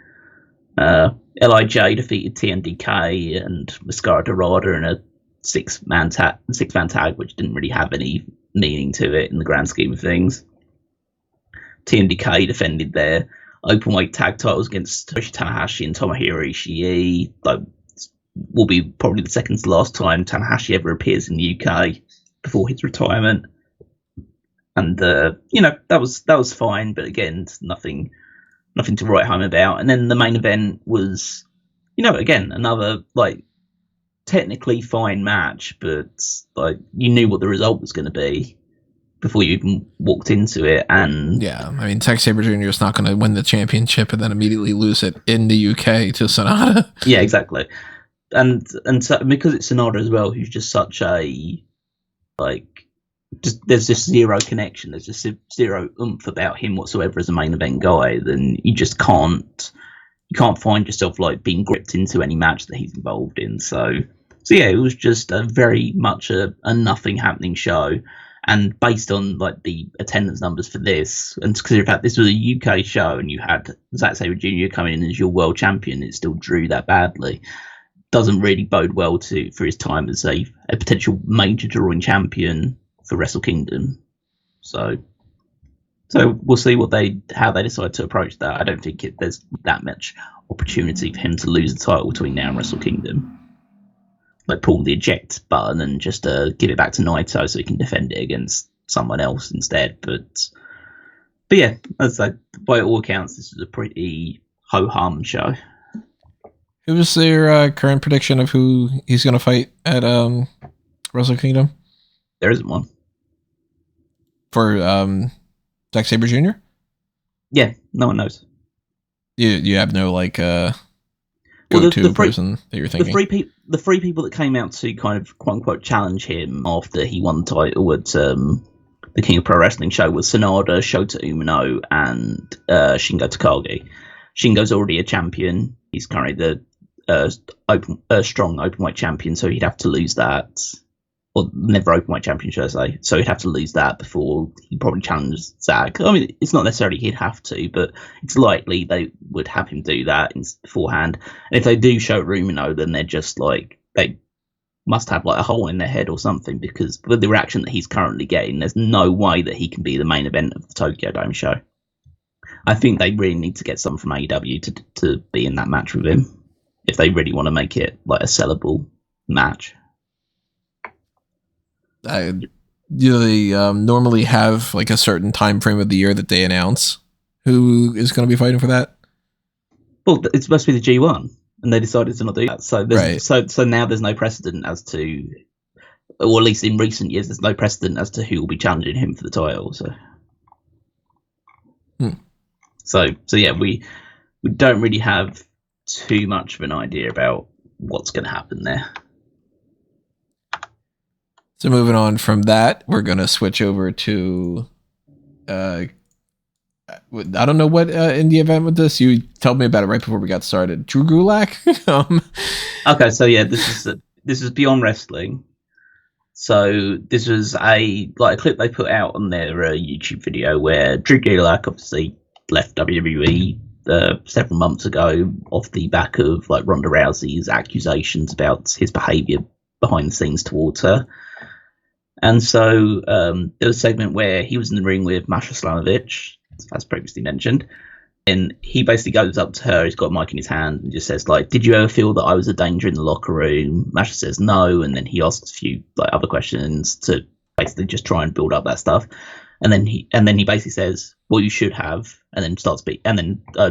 Lij defeated TMDK and Mascara Dorada in a six-man tag, which didn't really have any meaning to it in the grand scheme of things. TMDK defended their openweight tag titles against Toshi Tanahashi and Tomohiro Ishii. Like, will be probably the second to last time Tanahashi ever appears in the UK before his retirement. And that was fine, but again, nothing to write home about. And then the main event was, again, another like technically fine match, but like you knew what the result was going to be before you even walked into it. And yeah, I mean, Zack Sabre Jr. is not going to win the championship and then immediately lose it in the UK to Sonata. Yeah, exactly. And so, because it's Sonata as well, who's just such a there's just zero connection. There's just zero oomph about him whatsoever as a main event guy. Then you just can't find yourself like being gripped into any match that he's involved in. So yeah, it was just a very much a nothing happening show. And based on like the attendance numbers for this, and considering the fact this was a UK show and you had Zack Sabre Jr. coming in as your world champion, it still drew that badly. Doesn't really bode well for his time as a potential major drawing champion for Wrestle Kingdom. So we'll see how they decide to approach that. I don't think there's that much opportunity for him to lose the title between now and Wrestle Kingdom. Like pull the eject button and just give it back to Naito so he can defend it against someone else instead. But yeah, as I, by all accounts, this is a pretty ho-hum show. Who was their current prediction of who he's going to fight at Wrestle Kingdom? There isn't one. For Zack Sabre Jr.? Yeah, no one knows. You have no go-to person that you're thinking? The three people that came out to kind of quote-unquote challenge him after he won the title at the King of Pro Wrestling show was Sanada, Shota Umino, and Shingo Takagi. Shingo's already a champion. He's currently the strong openweight champion, so he'd have to lose that. Or never openweight champion, should I say. So he'd have to lose that before he'd probably challenge Zack. I mean, it's not necessarily he'd have to, but it's likely they would have him do that beforehand. And if they do show Rumino, then they're just like, they must have like a hole in their head or something, because with the reaction that he's currently getting, there's no way that he can be the main event of the Tokyo Dome show. I think they really need to get someone from AEW to be in that match with him if they really want to make it like a sellable match. Do they normally have like a certain time frame of the year that they announce who is going to be fighting for that? Well, it's supposed to be the G1, and they decided to not do that. So right. So now there's no precedent as to, or at least in recent years, there's no precedent as to who will be challenging him for the title. So yeah, we don't really have too much of an idea about what's going to happen there. So moving on from that, we're going to switch over to, I don't know what in the event with this. You told me about it right before we got started. Drew Gulak? Okay, so yeah, this is Beyond Wrestling. So this was a clip they put out on their YouTube video where Drew Gulak obviously left WWE several months ago off the back of like Ronda Rousey's accusations about his behaviour behind the scenes towards her. And so there was a segment where he was in the ring with Masha Slamovich, as previously mentioned, and he basically goes up to her, he's got a mic in his hand, and just says, like, did you ever feel that I was a danger in the locker room? Masha says no, and then he asks a few like other questions to basically just try and build up that stuff. And then he basically says, well, you should have, and then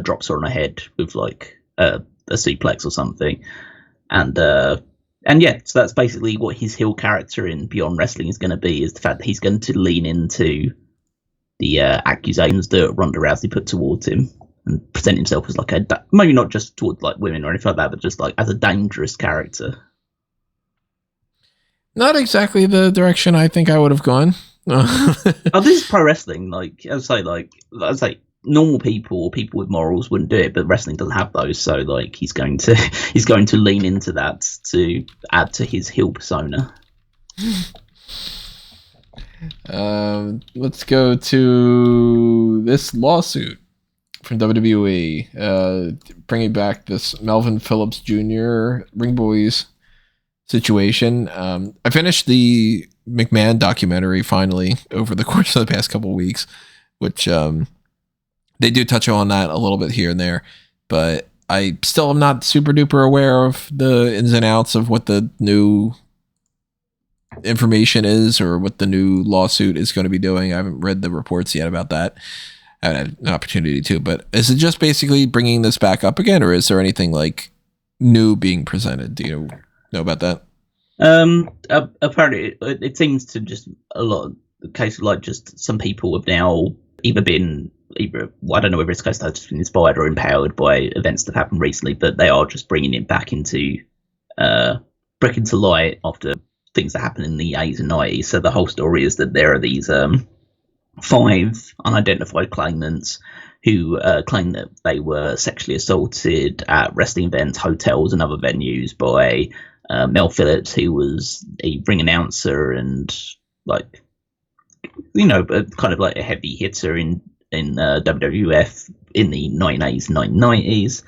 drops her on her head with like a suplex or something. And yeah, so that's basically what his heel character in Beyond Wrestling is going to be, is the fact that he's going to lean into the accusations that Ronda Rousey put towards him and present himself as like maybe not just towards like women or anything like that, but just like as a dangerous character. Not exactly the direction I think I would have gone. Oh, this is pro wrestling. Like I say, normal people or people with morals wouldn't do it, but wrestling doesn't have those. So like he's going to lean into that to add to his heel persona. Let's go to this lawsuit from WWE, bringing back this Melvin Phillips Jr. Ring Boys situation. I finished the McMahon documentary finally over the course of the past couple of weeks, which they do touch on that a little bit here and there, but I still am not super duper aware of the ins and outs of what the new information is or what the new lawsuit is going to be doing. I haven't read the reports yet about that. I haven't had an opportunity to, but is it just basically bringing this back up again, or is there anything like new being presented? Do you know about that? Apparently it seems to just a lot of the case of like just some people have now I don't know whether it's because they've just been inspired or empowered by events that happened recently, but they are just bringing it back into light after things that happened in the 80s and 90s. So the whole story is that there are these 5 unidentified claimants who claim that they were sexually assaulted at wrestling events, hotels, and other venues by Mel Phillips, who was a ring announcer and like, kind of like a heavy hitter in WWF in the 1980s and 1990s,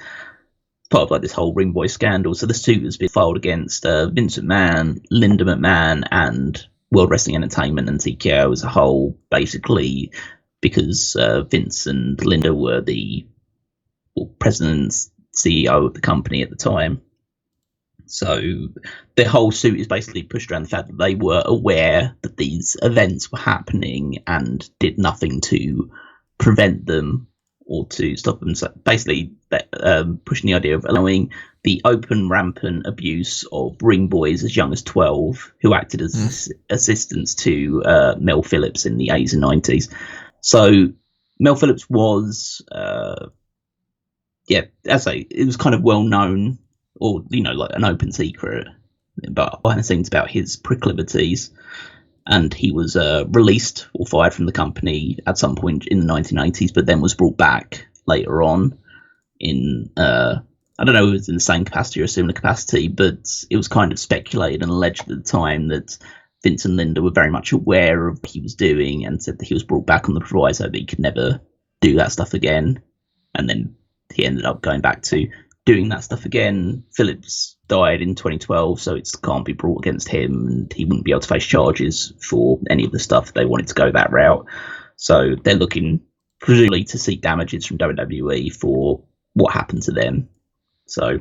part of like this whole Ring Boy scandal. So the suit has been filed against Vince McMahon, Linda McMahon, and World Wrestling Entertainment and TKO as a whole, basically because Vince and Linda were the president and CEO of the company at the time. So the whole suit is basically pushed around the fact that they were aware that these events were happening and did nothing to prevent them or to stop them. So basically pushing the idea of allowing the open, rampant abuse of ring boys as young as 12 who acted as assistants to Mel Phillips in the 80s and 90s. So Mel Phillips was, as I say, it was kind of well known, or like an open secret, but behind the scenes about his proclivities, and he was released or fired from the company at some point in the 1980s, but then was brought back later on in I don't know if it was in the same capacity or a similar capacity, but it was kind of speculated and alleged at the time that Vince and Linda were very much aware of what he was doing and said that he was brought back on the proviso that he could never do that stuff again, and then he ended up going back to doing that stuff again. Phillips died in 2012, so it can't be brought against him, and he wouldn't be able to face charges for any of the stuff. They wanted to go that route, so they're looking presumably to seek damages from WWE for what happened to them. So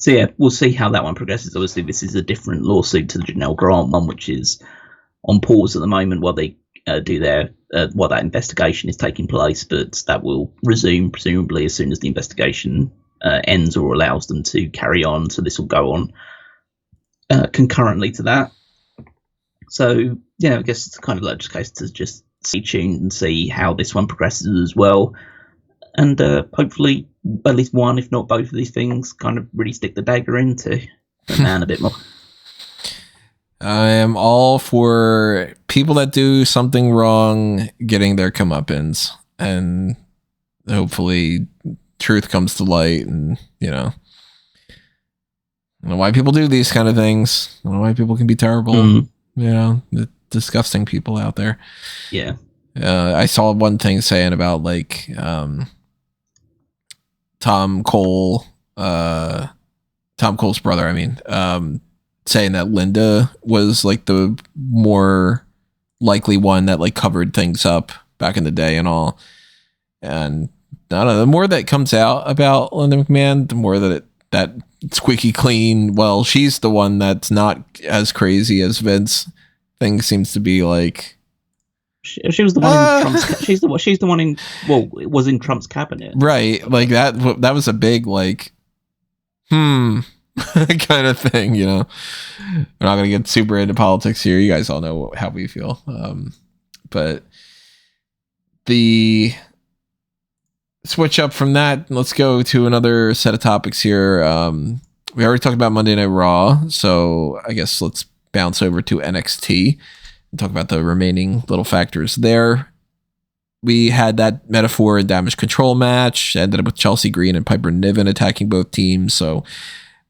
yeah, we'll see how that one progresses. Obviously, this is a different lawsuit to the Janelle Grant one, which is on pause at the moment while they do their while that investigation is taking place, but that will resume presumably as soon as the investigation ends or allows them to carry on. So this will go on concurrently to that. So yeah, I guess it's kind of like just a case to just stay tuned and see how this one progresses as well, and hopefully at least one, if not both of these things, kind of really stick the dagger into the man a bit more. I am all for people that do something wrong getting their comeuppance, and hopefully truth comes to light. And I don't know why people do these kind of things. I don't know why people can be terrible. The disgusting people out there. Yeah. I saw one thing saying about like Tom Cole's brother, saying that Linda was like the more likely one that like covered things up back in the day and all. And I don't know, the more that comes out about Linda McMahon, the more that squeaky clean, well, she's the one that's not as crazy as Vince thing seems to be like. She was the one in Trump's. She's the one in. Well, it was in Trump's cabinet, right? Like that was a big like, kind of thing. We're not gonna get super into politics here. You guys all know how we feel. But the switch up from that, let's go to another set of topics here. We already talked about Monday Night Raw, so I guess let's bounce over to NXT and talk about the remaining little factors there. We had that Metaphor and Damage Control match. Ended up with Chelsea Green and Piper Niven attacking both teams. So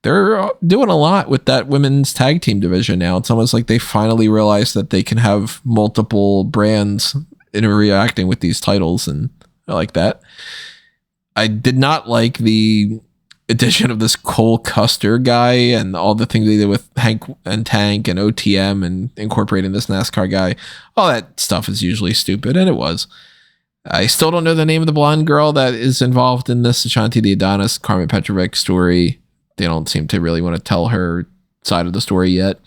they're doing a lot with that women's tag team division now. It's almost like they finally realized that they can have multiple brands interacting with these titles, and I like that. I did not like the addition of this Cole Custer guy and all the things they did with Hank and Tank and OTM and incorporating this NASCAR guy. All that stuff is usually stupid, and it was. I still don't know the name of the blonde girl that is involved in this Ashanti the Adonis, Carmen Petrovic story. They don't seem to really want to tell her side of the story yet.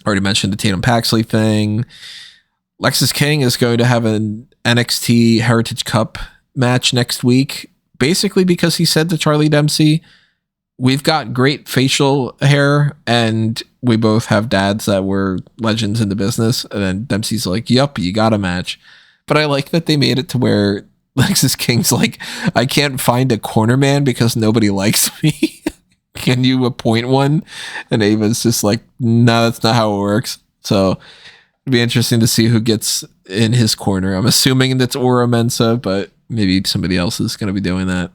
Already mentioned the Tatum Paxley thing. Lexis King is going to have an NXT Heritage Cup match next week, basically because he said to Charlie Dempsey, we've got great facial hair and we both have dads that were legends in the business. And then Dempsey's like, yup, you got a match. But I like that they made it to where Lexis King's like, I can't find a corner man because nobody likes me. Can you appoint one? And Ava's just like, no, that's not how it works. So it'd be interesting to see who gets in his corner. I'm assuming that's Ora Mensa, but maybe somebody else is going to be doing that.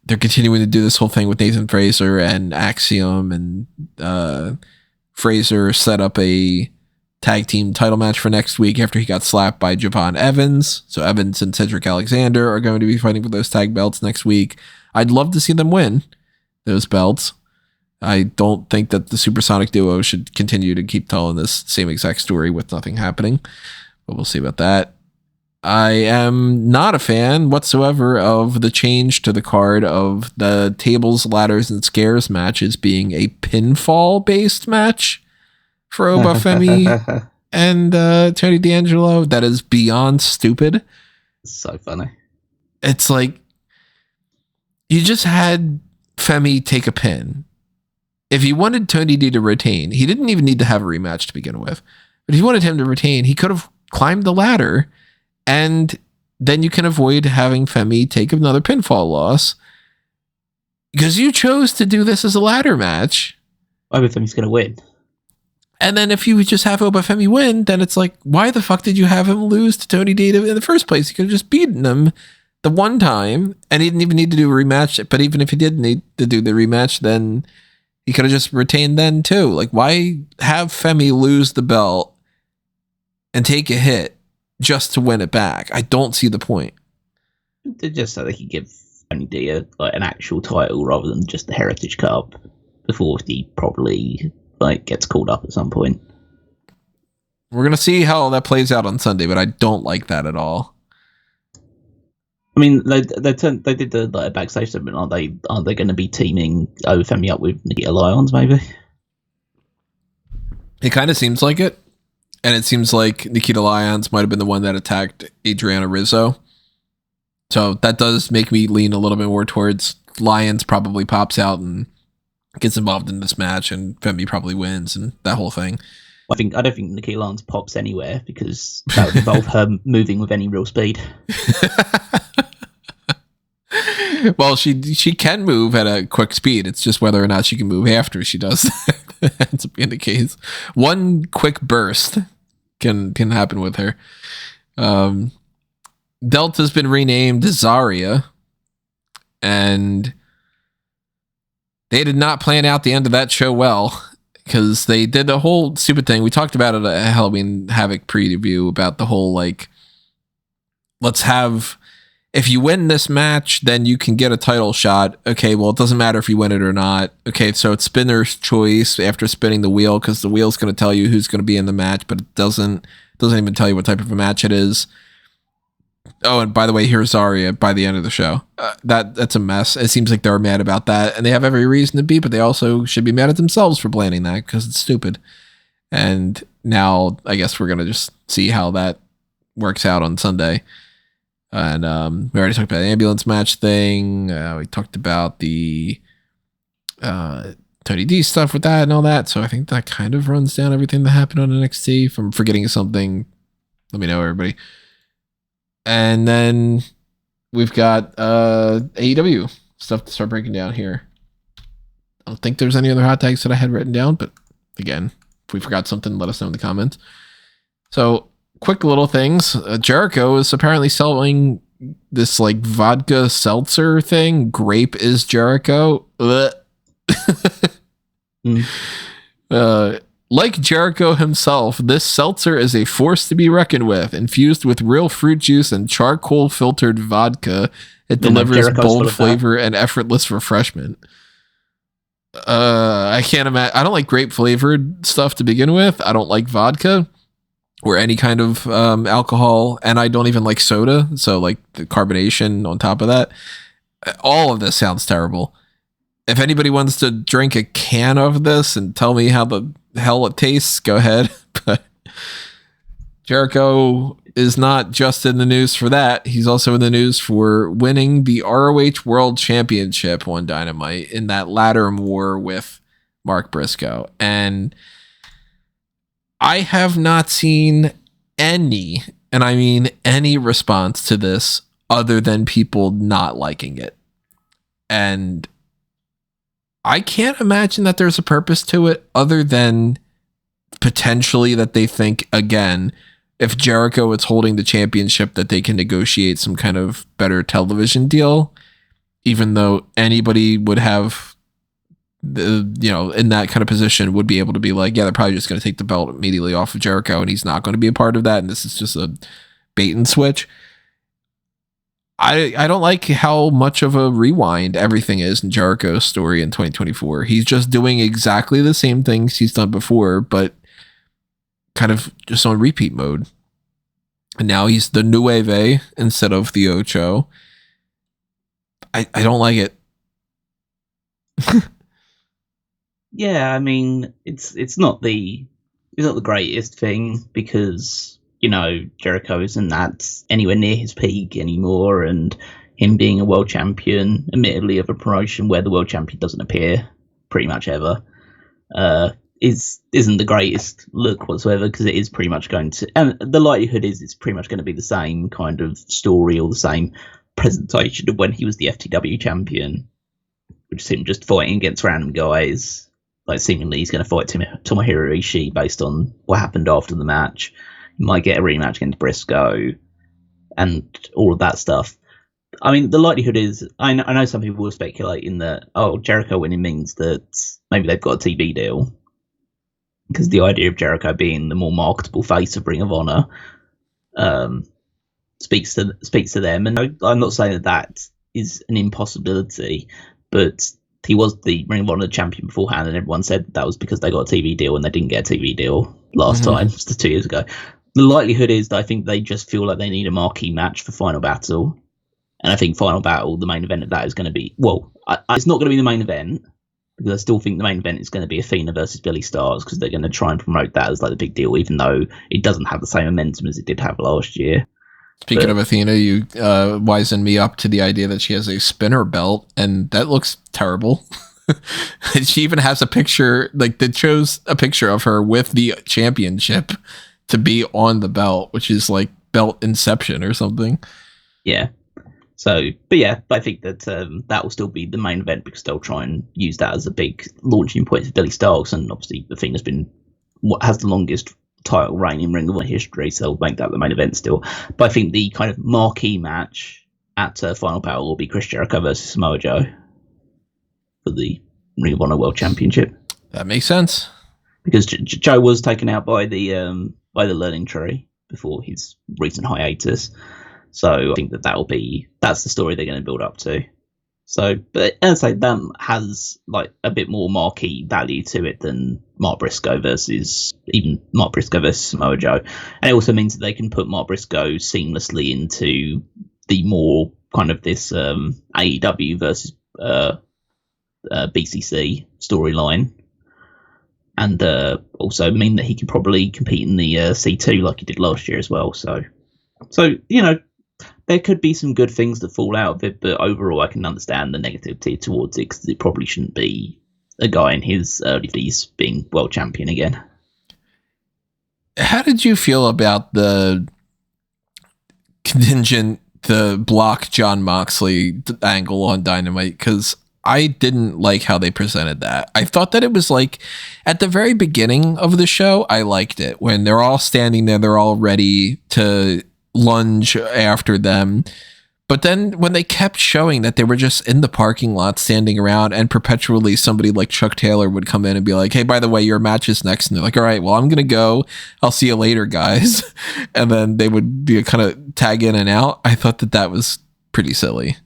They're continuing to do this whole thing with Nathan Fraser and Axiom, and Fraser set up a tag team title match for next week after he got slapped by Javon Evans. So Evans and Cedric Alexander are going to be fighting for those tag belts next week. I'd love to see them win those belts. I don't think that the Supersonic duo should continue to keep telling this same exact story with nothing happening, but we'll see about that. I am not a fan whatsoever of the change to the card of the tables, ladders, and scares matches being a pinfall-based match for Obafemi and Tony D'Angelo. That is beyond stupid. So funny. It's like you just had Femi take a pin. If he wanted Tony D to retain, he didn't even need to have a rematch to begin with. But if you wanted him to retain, he could have climbed the ladder, and then you can avoid having Femi take another pinfall loss. Because you chose to do this as a ladder match. Obafemi's going to win. And then if you would just have Obafemi win, then it's like, why the fuck did you have him lose to Tony D in the first place? You could have just beaten him the one time, and he didn't even need to do a rematch. But even if he did need to do the rematch, then he could have just retained then too. Like, why have Femi lose the belt and take a hit just to win it back? I don't see the point. Just so they could give Tony D an actual title rather than just the Heritage Cup before he probably gets called up at some point. We're gonna see how that plays out on Sunday, but I don't like that at all. I mean, they did the backstage segment. Aren't they going to be teaming Obafemi up with Nikita Lyons? Maybe. It kind of seems like it, and it seems like Nikita Lyons might have been the one that attacked Adriana Rizzo. So that does make me lean a little bit more towards Lyons probably pops out and gets involved in this match, and Femi probably wins, and that whole thing. I don't think Nikita Lyons pops anywhere because that would involve her moving with any real speed. Well, she can move at a quick speed. It's just whether or not she can move after she does that ends up being the case. One quick burst can happen with her. Delta's been renamed Zarya, and they did not plan out the end of that show well, because they did a whole stupid thing. We talked about it at a Halloween Havoc preview about the whole, let's have, if you win this match, then you can get a title shot. Okay, well, it doesn't matter if you win it or not. Okay, so it's spinner's choice after spinning the wheel, because the wheel's going to tell you who's going to be in the match, but it doesn't even tell you what type of a match it is. Oh, and by the way, here's Zarya by the end of the show. That's a mess. It seems like they're mad about that, and they have every reason to be, but they also should be mad at themselves for planning that, because it's stupid. And now I guess we're going to just see how that works out on Sunday. And we already talked about the ambulance match thing. We talked about the Tony D stuff with that and all that. So I think that kind of runs down everything that happened on NXT. If I'm forgetting something, let me know, everybody. And then we've got AEW stuff to start breaking down here. I don't think there's any other hot tags that I had written down, but again, if we forgot something, let us know in the comments. So, quick little things. Jericho is apparently selling this vodka seltzer thing. Grape is Jericho. Like Jericho himself, this seltzer is a force to be reckoned with. Infused with real fruit juice and charcoal filtered vodka, it delivers bold flavor and effortless refreshment. I can't imagine. I don't like grape flavored stuff to begin with. I don't like vodka or any kind of alcohol, and I don't even like soda. So like the carbonation on top of that, all of this sounds terrible. If anybody wants to drink a can of this and tell me how the hell it tastes, go ahead. But Jericho is not just in the news for that. He's also in the news for winning the ROH World Championship on Dynamite in that ladder war with Mark Briscoe. And I have not seen any, and I mean any, response to this other than people not liking it. And I can't imagine that there's a purpose to it other than potentially that they think, again, if Jericho is holding the championship, that they can negotiate some kind of better television deal, even though anybody would have, in that kind of position would be able to be like, yeah, they're probably just going to take the belt immediately off of Jericho and he's not going to be a part of that. And this is just a bait and switch. I don't like how much of a rewind everything is in Jericho's story in 2024. He's just doing exactly the same things he's done before, but kind of just on repeat mode. And now he's the Nueve instead of the Ocho. I don't like it. Yeah, I mean, it's not the greatest thing because, Jericho isn't that anywhere near his peak anymore, and him being a world champion, admittedly of a promotion where the world champion doesn't appear pretty much ever, isn't the greatest look whatsoever, because it is pretty much going to, and the likelihood is it's pretty much going to be the same kind of story or the same presentation of when he was the FTW champion, which is him just fighting against random guys. Like, seemingly he's going to fight Tomohiro Ishii based on what happened after the match. He might get a rematch against Briscoe and all of that stuff. I mean, the likelihood is, I know some people will speculate in that, Jericho winning means that maybe they've got a TV deal, because the idea of Jericho being the more marketable face of Ring of Honor speaks to them. And I'm not saying that is an impossibility, but he was the Ring of Honor champion beforehand, and everyone said that was because they got a TV deal, and they didn't get a TV deal last time, just 2 years ago. The likelihood is that I think they just feel like they need a marquee match for Final Battle. And I think Final Battle, the main event of that is going to be, it's not going to be the main event, because I still think the main event is going to be Athena versus Billie Starkz, because they're going to try and promote that as like the big deal, even though it doesn't have the same momentum as it did have last year. Speaking of Athena, you wisened me up to the idea that she has a spinner belt, and that looks terrible. She even has a picture, like, that shows a picture of her with the championship to be on the belt, which is like belt inception or something. Yeah. So, but yeah, I think that that will still be the main event, because they'll try and use that as a big launching point for Billie Starkz, and obviously the thing has the longest title reign in Ring of Honor history, so they'll make that the main event still. But I think the kind of marquee match at Final Battle will be Chris Jericho versus Samoa Joe for the Ring of Honor World Championship. That makes sense, because Joe was taken out by the Learning Tree before his recent hiatus. So I think that's the story they're going to build up to. So, but as I say, that has like a bit more marquee value to it than Mark Briscoe versus Samoa Joe. And it also means that they can put Mark Briscoe seamlessly into the more kind of this AEW versus BCC storyline. And also mean that he can probably compete in the C2 like he did last year as well. So there could be some good things that fall out of it, but overall I can understand the negativity towards it, because it probably shouldn't be a guy in his early 50s being world champion again. How did you feel about the contingent, the block Jon Moxley angle on Dynamite? Because I didn't like how they presented that. I thought that it was like at the very beginning of the show, I liked it when they're all standing there, they're all ready to lunge after them. But then when they kept showing that they were just in the parking lot standing around, and perpetually somebody like Chuck Taylor would come in and be like, hey, by the way, your match is next. And they're like, all right, well, I'm going to go. I'll see you later, guys. And then they would be kind of tag in and out. I thought that was pretty silly.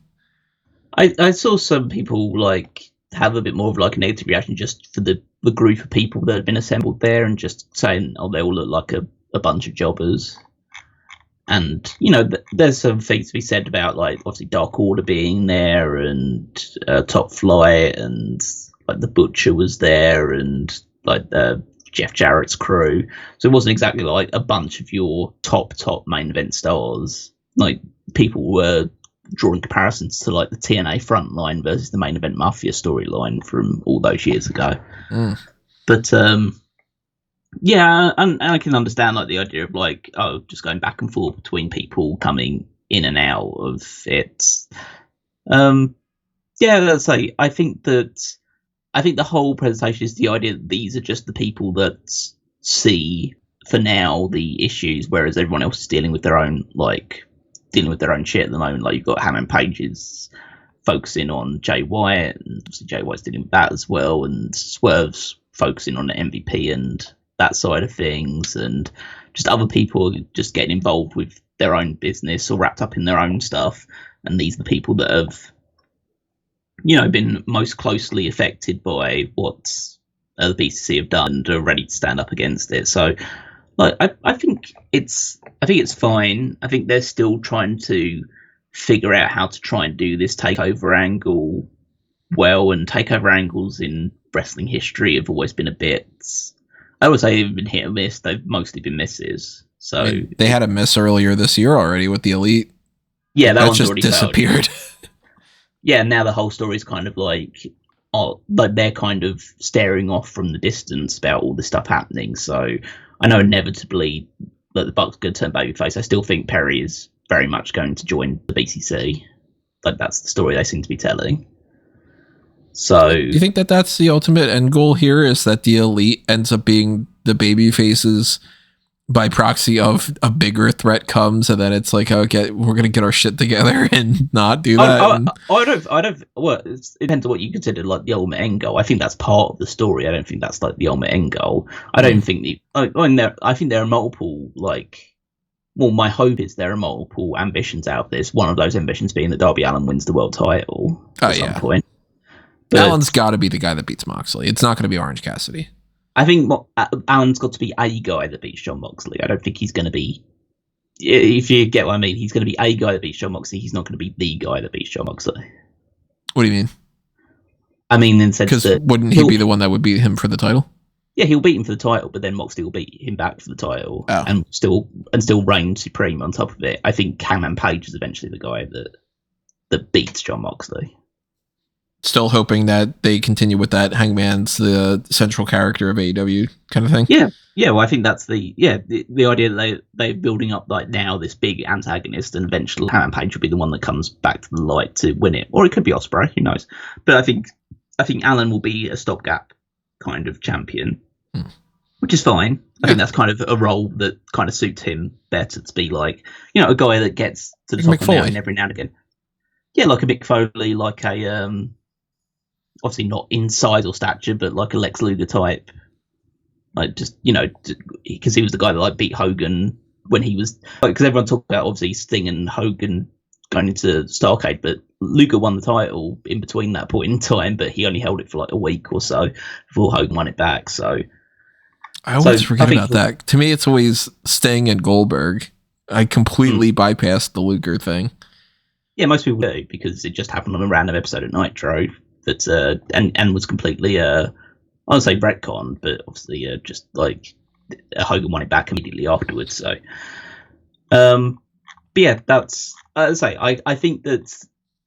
I saw some people like have a bit more of like a negative reaction just for the group of people that had been assembled there and just saying, oh, they all look like a bunch of jobbers. And, you know, there's some things to be said about, like, obviously Dark Order being there and Top Flight and, like, the Butcher was there and, like, Jeff Jarrett's crew. So it wasn't exactly, like, a bunch of your top main event stars. Like, people were drawing comparisons to, like, the TNA Frontline versus the Main Event Mafia storyline from all those years ago. But, yeah, and I can understand like the idea of like, oh, just going back and forth between people coming in and out of it. Yeah, that's like I think the whole presentation is the idea that these are just the people that see for now the issues, whereas everyone else is dealing with their own shit at the moment. Like you've got Hammond Pages focusing on Jay White, and obviously Jay White's dealing with that as well, and Swerve's focusing on the MVP and that side of things, and just other people just getting involved with their own business or wrapped up in their own stuff. And these are the people that have, you know, been most closely affected by what the BCC have done and are ready to stand up against it. So, like, I think it's fine. I think they're still trying to figure out how to try and do this takeover angle well, and takeover angles in wrestling history have always been a bit, I would say they've been hit or miss. They've mostly been misses. So I mean, they had a miss earlier this year already with the Elite. Yeah, that one's just already disappeared. Yeah, now the whole story is kind of like they're kind of staring off from the distance about all this stuff happening. So I know inevitably that the Bucks are going to turn babyface. I still think Perry is very much going to join the BCC. Like that's the story they seem to be telling. So, do you think that that's the ultimate end goal here, is that the Elite ends up being the baby faces by proxy of a bigger threat comes, and then it's like, okay, we're going to get our shit together and not do that? I don't, well, it depends on what you consider like the ultimate end goal. I think that's part of the story. I don't think that's like the ultimate end goal. I don't think I think there are multiple, like, well, my hope is there are multiple ambitions out there. One of those ambitions being that Darby Allin wins the world title at some point. But Allen's got to be the guy that beats Moxley. It's not going to be Orange Cassidy. I think Allen's got to be a guy that beats Jon Moxley. I don't think he's going to be, if you get what I mean, he's going to be a guy that beats Jon Moxley. He's not going to be the guy that beats Jon Moxley. What do you mean? I mean, in the sense that... Because wouldn't he be the one that would beat him for the title? Yeah, he'll beat him for the title, but then Moxley will beat him back for the title and still reign supreme on top of it. I think Hangman Page is eventually the guy that beats Jon Moxley. Still hoping that they continue with that Hangman's the central character of AEW kind of thing. Yeah. Well, I think that's the idea that they're building up like now this big antagonist, and eventually Hangman Page will be the one that comes back to the light to win it, or it could be Ospreay, who knows? But I think Allen will be a stopgap kind of champion, which is fine. I think that's kind of a role that kind of suits him better, to be like, you know, a guy that gets to the top of the mountain every now and again. Yeah, like a Mick Foley, like a obviously not in size or stature, but like a Lex Luger type. Like, just, you know, because he was the guy that like beat Hogan when he was, like, because everyone talked about obviously Sting and Hogan going into Starrcade, but Luger won the title in between that point in time, but he only held it for like a week or so before Hogan won it back. So I always forget about that. To me, it's always Sting and Goldberg. I completely bypassed the Luger thing. Yeah, most people do, because it just happened on a random episode of Nitro that and was completely I would say retcon, but obviously just like Hogan won it back immediately afterwards. So but yeah, that's as I say, I think that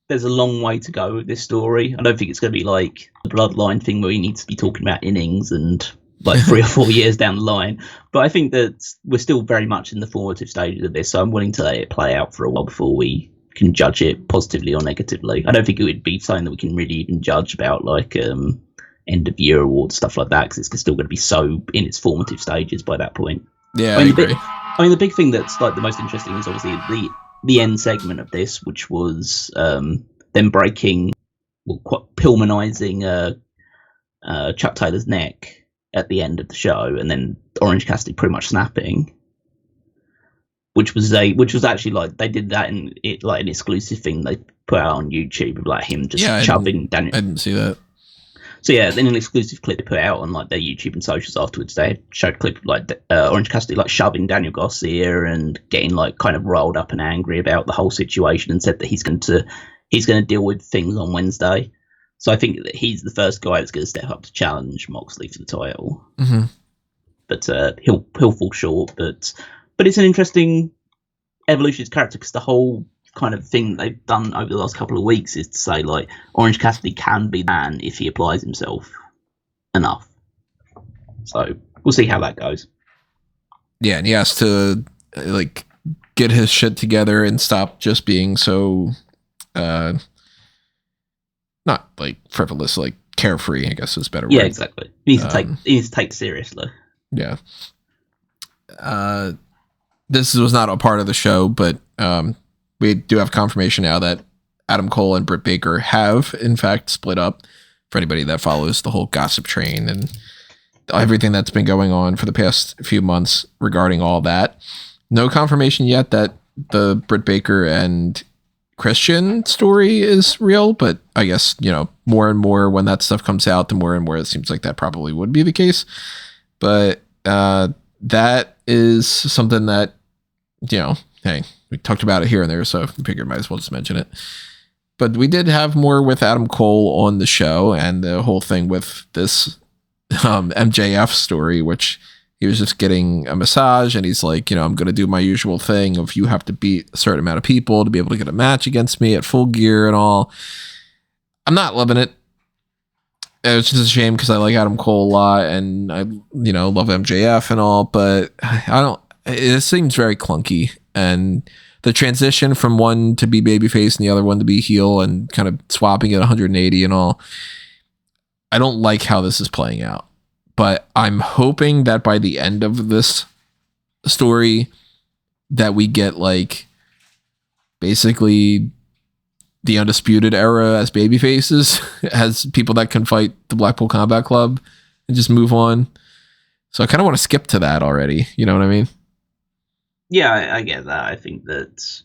there's a long way to go with this story. I don't think it's going to be like the Bloodline thing where you need to be talking about innings and like 3 or 4 years down the line. But I think that we're still very much in the formative stages of this, so I'm willing to let it play out for a while before we can judge it positively or negatively. I don't think it would be something that we can really even judge about, like end of year awards, stuff like that, because it's still going to be so in its formative stages by that point. Yeah, I agree. The big thing that's like the most interesting is obviously the end segment of this, which was them breaking, Pillmanizing Chuck Taylor's neck at the end of the show, and then Orange Cassidy pretty much snapping, which was actually like they did that in it, like an exclusive thing they put out on YouTube of like him just shoving Daniel. I didn't see that. So yeah, then an exclusive clip they put out on like their YouTube and socials afterwards. They showed a clip of like Orange Cassidy like shoving Daniel Garcia and getting like kind of riled up and angry about the whole situation, and said that he's going to deal with things on Wednesday. So I think that he's the first guy that's going to step up to challenge Moxley for the title. Mm-hmm. But he'll fall short. But it's an interesting evolution of his character, because the whole kind of thing they've done over the last couple of weeks is to say like Orange Cassidy can be the man if he applies himself enough. So we'll see how that goes. Yeah, and he has to like get his shit together and stop just being so not like frivolous, like carefree, I guess is better word. Yeah, exactly. He needs to take it seriously. Yeah. This was not a part of the show, but we do have confirmation now that Adam Cole and Britt Baker have, in fact, split up. For anybody that follows the whole gossip train and everything that's been going on for the past few months regarding all that. No confirmation yet that the Britt Baker and Christian story is real, but I guess, more and more when that stuff comes out, the more and more it seems like that probably would be the case. But that is something that, hey, we talked about it here and there, so I figured might as well just mention it. But we did have more with Adam Cole on the show, and the whole thing with this MJF story, which he was just getting a massage, and he's like, I'm going to do my usual thing of you have to beat a certain amount of people to be able to get a match against me at Full Gear and all. I'm not loving it. It's just a shame because I like Adam Cole a lot, and I, love MJF and all, but it seems very clunky. And the transition from one to be babyface and the other one to be heel and kind of swapping it 180 and all, I don't like how this is playing out. But I'm hoping that by the end of this story that we get like basically the Undisputed Era as babyfaces, as people that can fight the Blackpool Combat Club and just move on. So I kind of want to skip to that already. You know what I mean? Yeah, I get that. I think that, so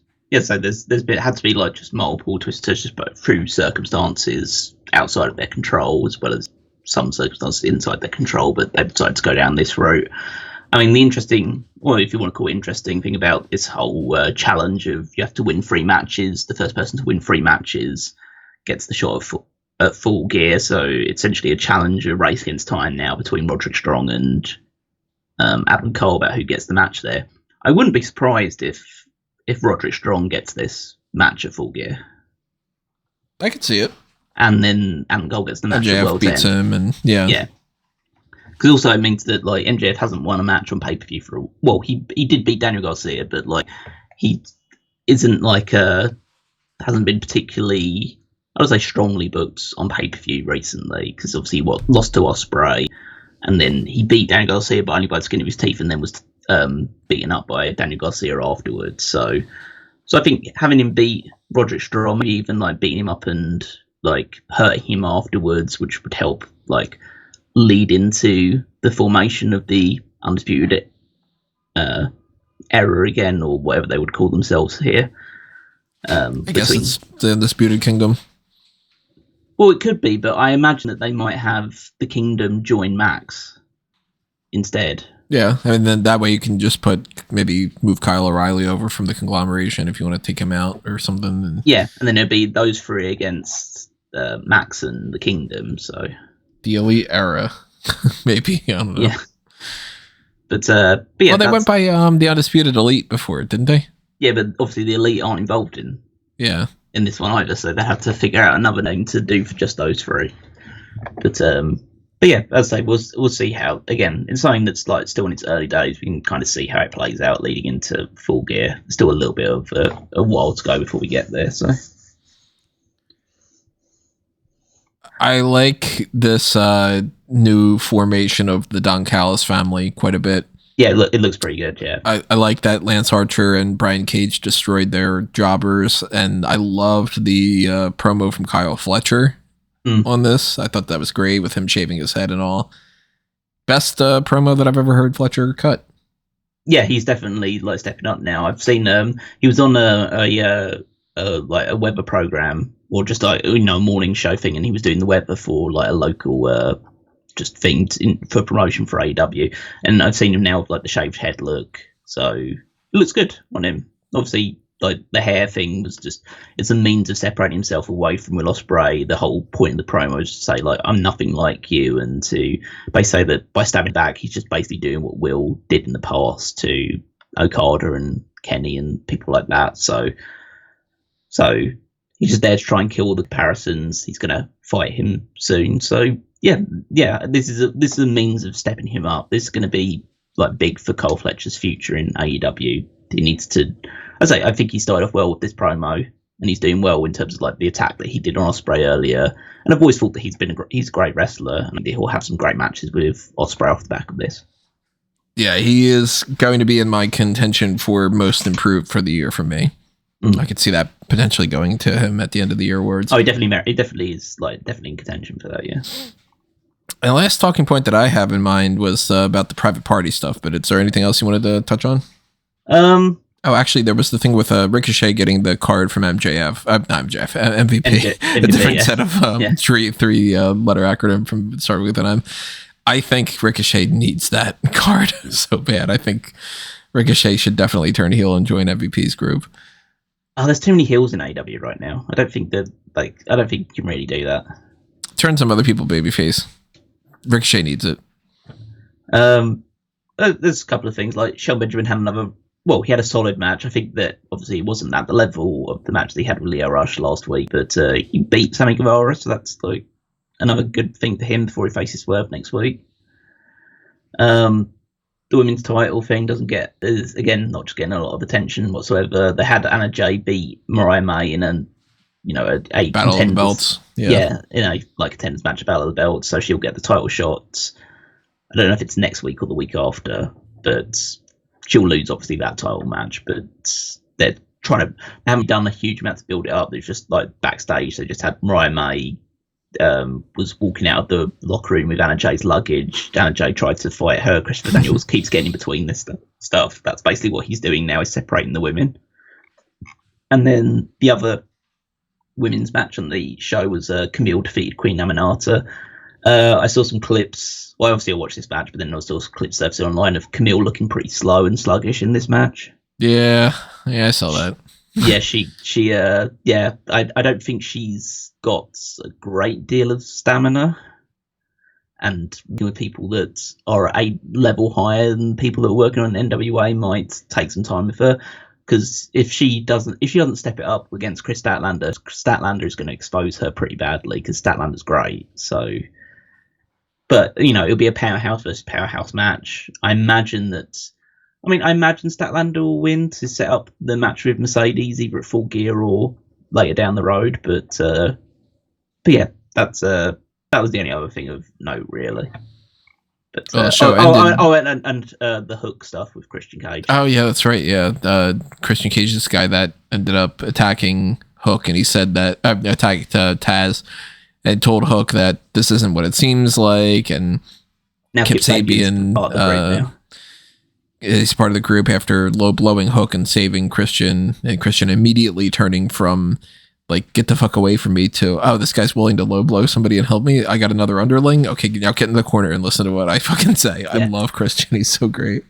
had to be like just multiple twists, just but through circumstances outside of their control, as well as some circumstances inside their control, but they decided to go down this route. I mean, the interesting, well, if you want to call it interesting thing about this whole challenge of you have to win 3 matches, the first person to win 3 matches gets the shot at Full Gear. So essentially a challenge, a race against time now between Roderick Strong and Adam Cole about who gets the match there. I wouldn't be surprised if Roderick Strong gets this match at Full Gear. I could see it. And then Adam Cole gets the match at World's End. beats him, and yeah. Because also it means that like MJF hasn't won a match on pay-per-view for he did beat Daniel Garcia, but like he isn't like hasn't been particularly, I would say, strongly booked on pay-per-view recently, because obviously he lost to Ospreay, and then he beat Daniel Garcia but only by the skin of his teeth, and then was beaten up by Daniel Garcia afterwards. So I think having him beat Roderick Strong, maybe even like beating him up and like hurting him afterwards, which would help like lead into the formation of the Undisputed Era again, or whatever they would call themselves here. I guess it's the Undisputed Kingdom. Well, it could be, but I imagine that they might have the Kingdom join Max instead. Yeah, and then that way you can just move Kyle O'Reilly over from the conglomeration if you want to take him out or something. Yeah, and then it'll be those 3 against Max and the Kingdom. So the Elite Era, maybe, I don't know. Yeah, but yeah, they went by the Undisputed Elite before, didn't they? Yeah, but obviously the Elite aren't involved in this one either, so they have to figure out another name to do for just those 3. But yeah, as I say, we'll see how. Again, it's something that's like still in its early days. We can kind of see how it plays out leading into Full Gear. There's still a little bit of a while to go before we get there. So I like this new formation of the Don Callis family quite a bit. Yeah, it looks pretty good, yeah. I like that Lance Archer and Brian Cage destroyed their jobbers, and I loved the promo from Kyle Fletcher on this. I thought that was great with him shaving his head and all. Best promo that I've ever heard Fletcher cut. Yeah, he's definitely like stepping up now. I've seen he was on a weather program, or just like a morning show thing, and he was doing the weather for like a local just thing for promotion for AEW, and I've seen him now with like the shaved head look, so it looks good on him. Obviously, like the hair thing was just, it's a means of separating himself away from Will Ospreay. The whole point of the promo is to say like, I'm nothing like you, and to basically say that by stabbing back, he's just basically doing what Will did in the past to Okada and Kenny and people like that. So he's just there to try and kill all the comparisons. He's going to fight him soon. So yeah, this is a means of stepping him up. This is going to be like big for Cole Fletcher's future in AEW. He needs to, I think he started off well with this promo, and he's doing well in terms of like the attack that he did on Ospreay earlier. And I've always thought that he's a great wrestler, and he'll have some great matches with Ospreay off the back of this. Yeah, he is going to be in my contention for most improved for the year for me. I could see that potentially going to him at the end of the year awards. Oh, he definitely is like definitely in contention for that. Yeah. And the last talking point that I have in mind was about the private party stuff. But is there anything else you wanted to touch on? Oh, actually, there was the thing with Ricochet getting the card from MJF, not MJF, MVP, a different set of three letter acronym from starting with an M. I think Ricochet needs that card so bad. I think Ricochet should definitely turn heel and join MVP's group. Oh, there's too many heels in AEW right now. I don't think you can really do that. Turn some other people babyface. Ricochet needs it. There's a couple of things, like Shelton Benjamin had he had a solid match. I think that obviously it wasn't at the level of the match that he had with Lio Rush last week, but he beat Sammy Guevara, so that's like another good thing for him before he faces Swerve next week. The women's title thing is again not just getting a lot of attention whatsoever. They had Anna Jay beat Mariah May in a Battle of the Belts. Yeah, like contenders match, Battle of the Belts, so she'll get the title shots. I don't know if it's next week or the week after, but she'll lose obviously that title match. But they haven't done a huge amount to build it up. They've just like backstage, they just had Mariah May was walking out of the locker room with Anna Jay's luggage. Anna Jay tried to fight her. Christopher Daniels keeps getting in between this stuff. That's basically what he's doing now, is separating the women. And then the other women's match on the show was Camille defeated Queen Aminata. I saw some clips. Well, obviously I watched this match, but then I saw some clips surfacing online of Camille looking pretty slow and sluggish in this match. Yeah, I saw that. Yeah, I don't think she's got a great deal of stamina, and with people that are a level higher than people that are working on NWA might take some time with her, because if she doesn't step it up against Chris Statlander is going to expose her pretty badly, because Statlander's great. So, but it'll be a powerhouse versus powerhouse match. I imagine Statlander will win to set up the match with Mercedes, either at Full Gear or later down the road. But yeah, that was the only other thing of note, really. But and the Hook stuff with Christian Cage. Oh yeah, that's right. Yeah, Christian Cage, this guy that ended up attacking Hook, and he said that attacked Taz, and told Hook that this isn't what it seems like, and now Kip Sabian. He's part of the group after low blowing Hook and saving Christian, and Christian immediately turning from like, get the fuck away from me, to, oh, this guy's willing to low blow somebody and help me. I got another underling. Okay, now get in the corner and listen to what I fucking say. Yeah. I love Christian. He's so great.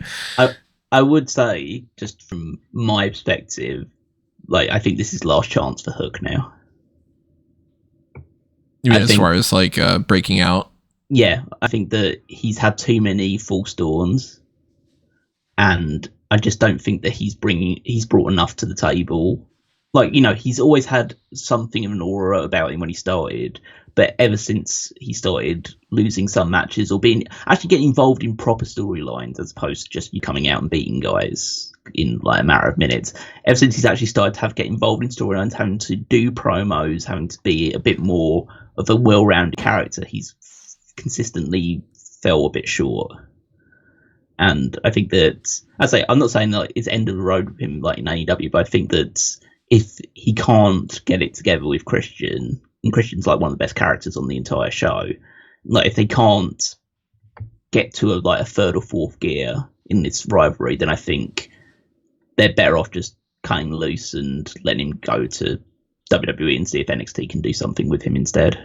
I would say, just from my perspective, like, I think this is last chance for Hook now. You mean as far as like breaking out? Yeah, I think that he's had too many false dawns. And I just don't think that he's brought enough to the table. Like, he's always had something of an aura about him when he started, but ever since he started losing some matches or actually getting involved in proper storylines, as opposed to just you coming out and beating guys in like a matter of minutes, ever since he's actually started to get involved in storylines, having to do promos, having to be a bit more of a well-rounded character, he's consistently fell a bit short. And I think that, I'm not saying that it's end of the road with him like in AEW, but I think that if he can't get it together with Christian, and Christian's like one of the best characters on the entire show, like if they can't get to a third or fourth gear in this rivalry, then I think they're better off just cutting loose and letting him go to WWE and see if NXT can do something with him instead.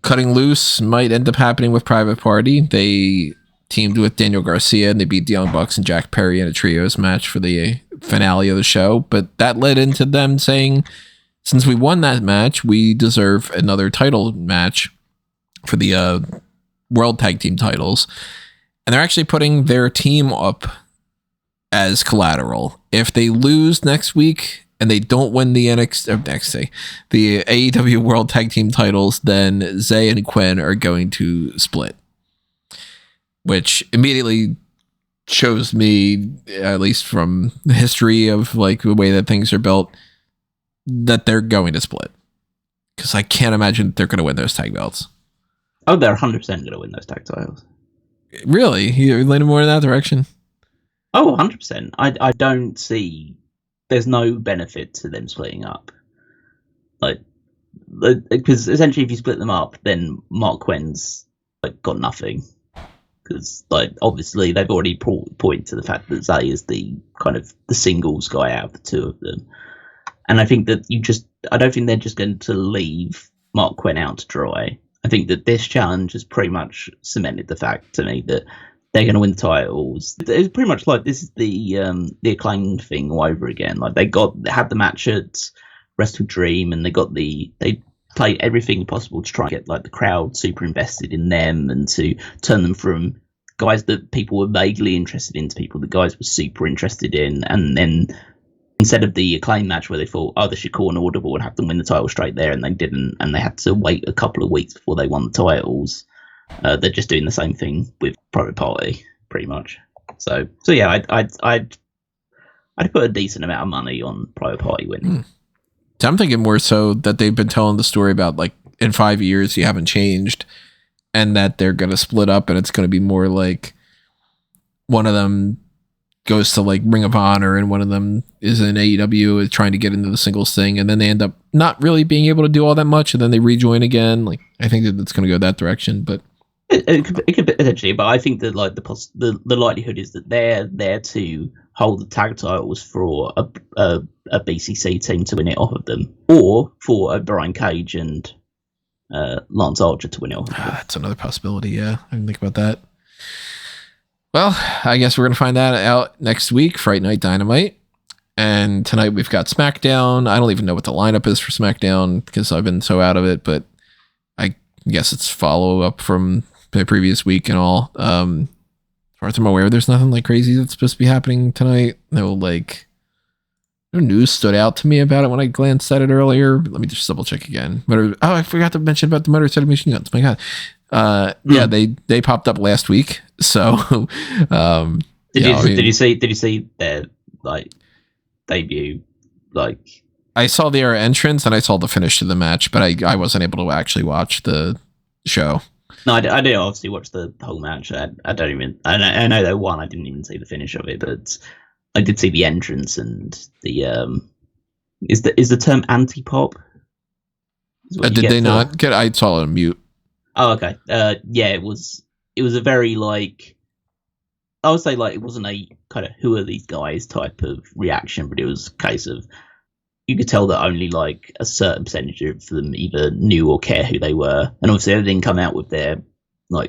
Cutting loose might end up happening with Private Party. They teamed with Daniel Garcia and they beat the Young Bucks and Jack Perry in a trios match for the finale of the show. But that led into them saying, since we won that match, we deserve another title match for the World Tag Team titles. And they're actually putting their team up as collateral. If they lose next week and they don't win the NXT, the AEW World Tag Team titles, then Zay and Quinn are going to split. Which immediately shows me, at least from the history of like the way that things are built, that they're going to split. Because I can't imagine they're going to win those tag belts. Oh, they're 100% going to win those tag titles. Really? You're leaning more in that direction? Oh, 100%. I don't see... There's no benefit to them splitting up. Because essentially if you split them up, then Mark Quinn's got nothing. Because obviously they've already pointed to the fact that Zay is the kind of the singles guy out of the two of them. And I think that I don't think they're just going to leave Mark Quinn out to dry. I think that this challenge has pretty much cemented the fact to me that they're going to win the titles. It's pretty much like this is the Acclaimed thing all over again. Like they had the match at Wrestle Dream, and they played everything possible to try and get the crowd super invested in them and to turn them from guys that people were vaguely interested in to people that guys were super interested in. And then instead of the Acclaim match where they thought, the Shakur and Audible would have to win the title straight there, and they didn't, and they had to wait a couple of weeks before they won the titles. They're just doing the same thing with Private Party, pretty much. So yeah, I'd put a decent amount of money on Private Party winning. So I'm thinking more so that they've been telling the story about in 5 years you haven't changed, and that they're going to split up, and it's going to be more like one of them goes to Ring of Honor and one of them is in AEW is trying to get into the singles thing, and then they end up not really being able to do all that much, and then they rejoin again. I think that it's going to go that direction, but it could potentially. But I think that the likelihood is that they're there to hold the tag titles for a BCC team to win it off of them, or for a Brian Cage and Lance Archer to win it off of them. That's another possibility. Yeah, I didn't think about that. Well, I guess we're going to find that out next week, Fright Night Dynamite. And tonight we've got SmackDown. I don't even know what the lineup is for SmackDown because I've been so out of it, but I guess it's follow-up from the previous week and all. As far as I'm aware, there's nothing crazy that's supposed to be happening tonight. No news stood out to me about it when I glanced at it earlier. Let me just double check again. I forgot to mention about the Motor City Machine Guns. My God. Yeah, they popped up last week. So, did you see their debut? I saw their entrance and I saw the finish to the match, but I wasn't able to actually watch the show. No, I didn't obviously watch the whole match. I don't even. I know they won. I didn't even see the finish of it, but I did see the entrance and the is the term anti-pop? Did they not get? I saw it on mute. Oh, okay. Yeah, it was a very I would say it wasn't a kind of who are these guys type of reaction, but it was a case of you could tell that only a certain percentage of them either knew or care who they were, and obviously they didn't come out with their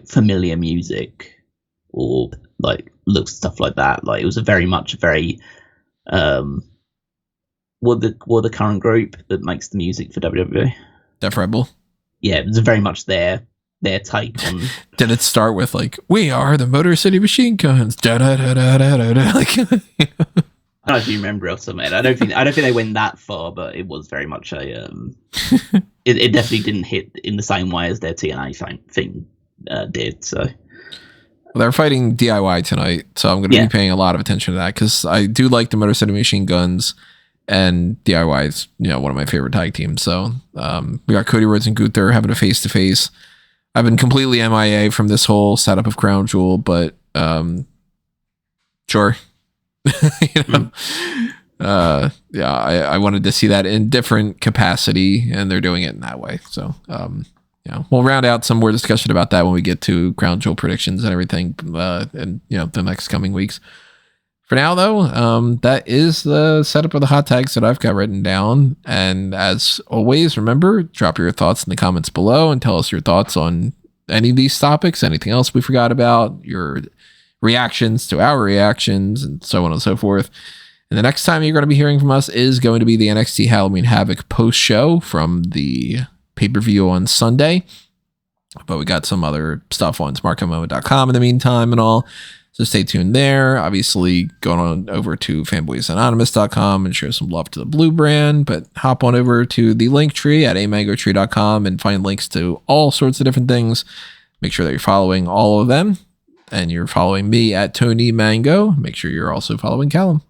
familiar music or looks stuff like that. It was very what the current group that makes the music for WWE? Def Rebel. Yeah, it was very much their take on. Did it start with "We are the Motor City Machine Guns"? Da da da da da da. I don't know if you remember off the top of my head. I don't think they went that far, but it was very much a. It definitely didn't hit in the same way as their TNA thing did. So. Well, they're fighting DIY tonight, so I'm going to be paying a lot of attention to that because I do like the Motor City Machine Guns, and DIY is one of my favorite tag teams. So we got Cody Rhodes and Gunther having a face to face. I've been completely MIA from this whole setup of Crown Jewel, but sure. Yeah, I wanted to see that in different capacity, and they're doing it in that way. So, yeah, we'll round out some more discussion about that when we get to Crown Jewel predictions and everything, and the next coming weeks. For now, though, that is the setup of the hot tags that I've got written down. And as always, remember, drop your thoughts in the comments below and tell us your thoughts on any of these topics, anything else we forgot about, your reactions to our reactions, and so on and so forth. And the next time you're going to be hearing from us is going to be the NXT Halloween Havoc post show from the pay-per-view on Sunday. But we got some other stuff on smarkmoment.com in the meantime and all. So stay tuned there. Obviously, going on over to fanboysanonymous.com and show some love to the Blue brand. But hop on over to the link tree at amangotree.com and find links to all sorts of different things. Make sure that you're following all of them. And you're following me at Tony Mango. Make sure you're also following Callum.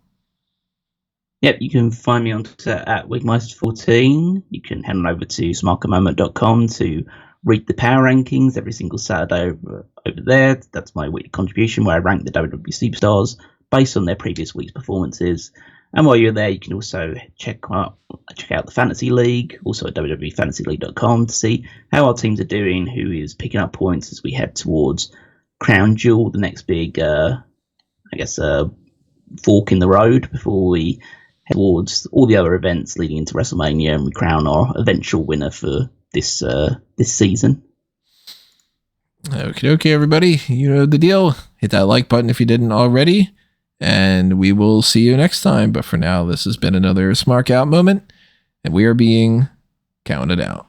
Yep, you can find me on Twitter at Wigmeister14. You can head on over to smarkamoment.com to read the power rankings every single Saturday over there. That's my weekly contribution where I rank the WWE superstars based on their previous week's performances. And while you're there, you can also check out the Fantasy League, also at www.fantasyleague.com to see how our teams are doing, who is picking up points as we head towards Crown Jewel, the next big, fork in the road before we head towards all the other events leading into WrestleMania and we crown our eventual winner for this season. Okay, everybody. You know the deal. Hit that like button if you didn't already. And we will see you next time. But for now, this has been another Smark Out moment. And we are being counted out.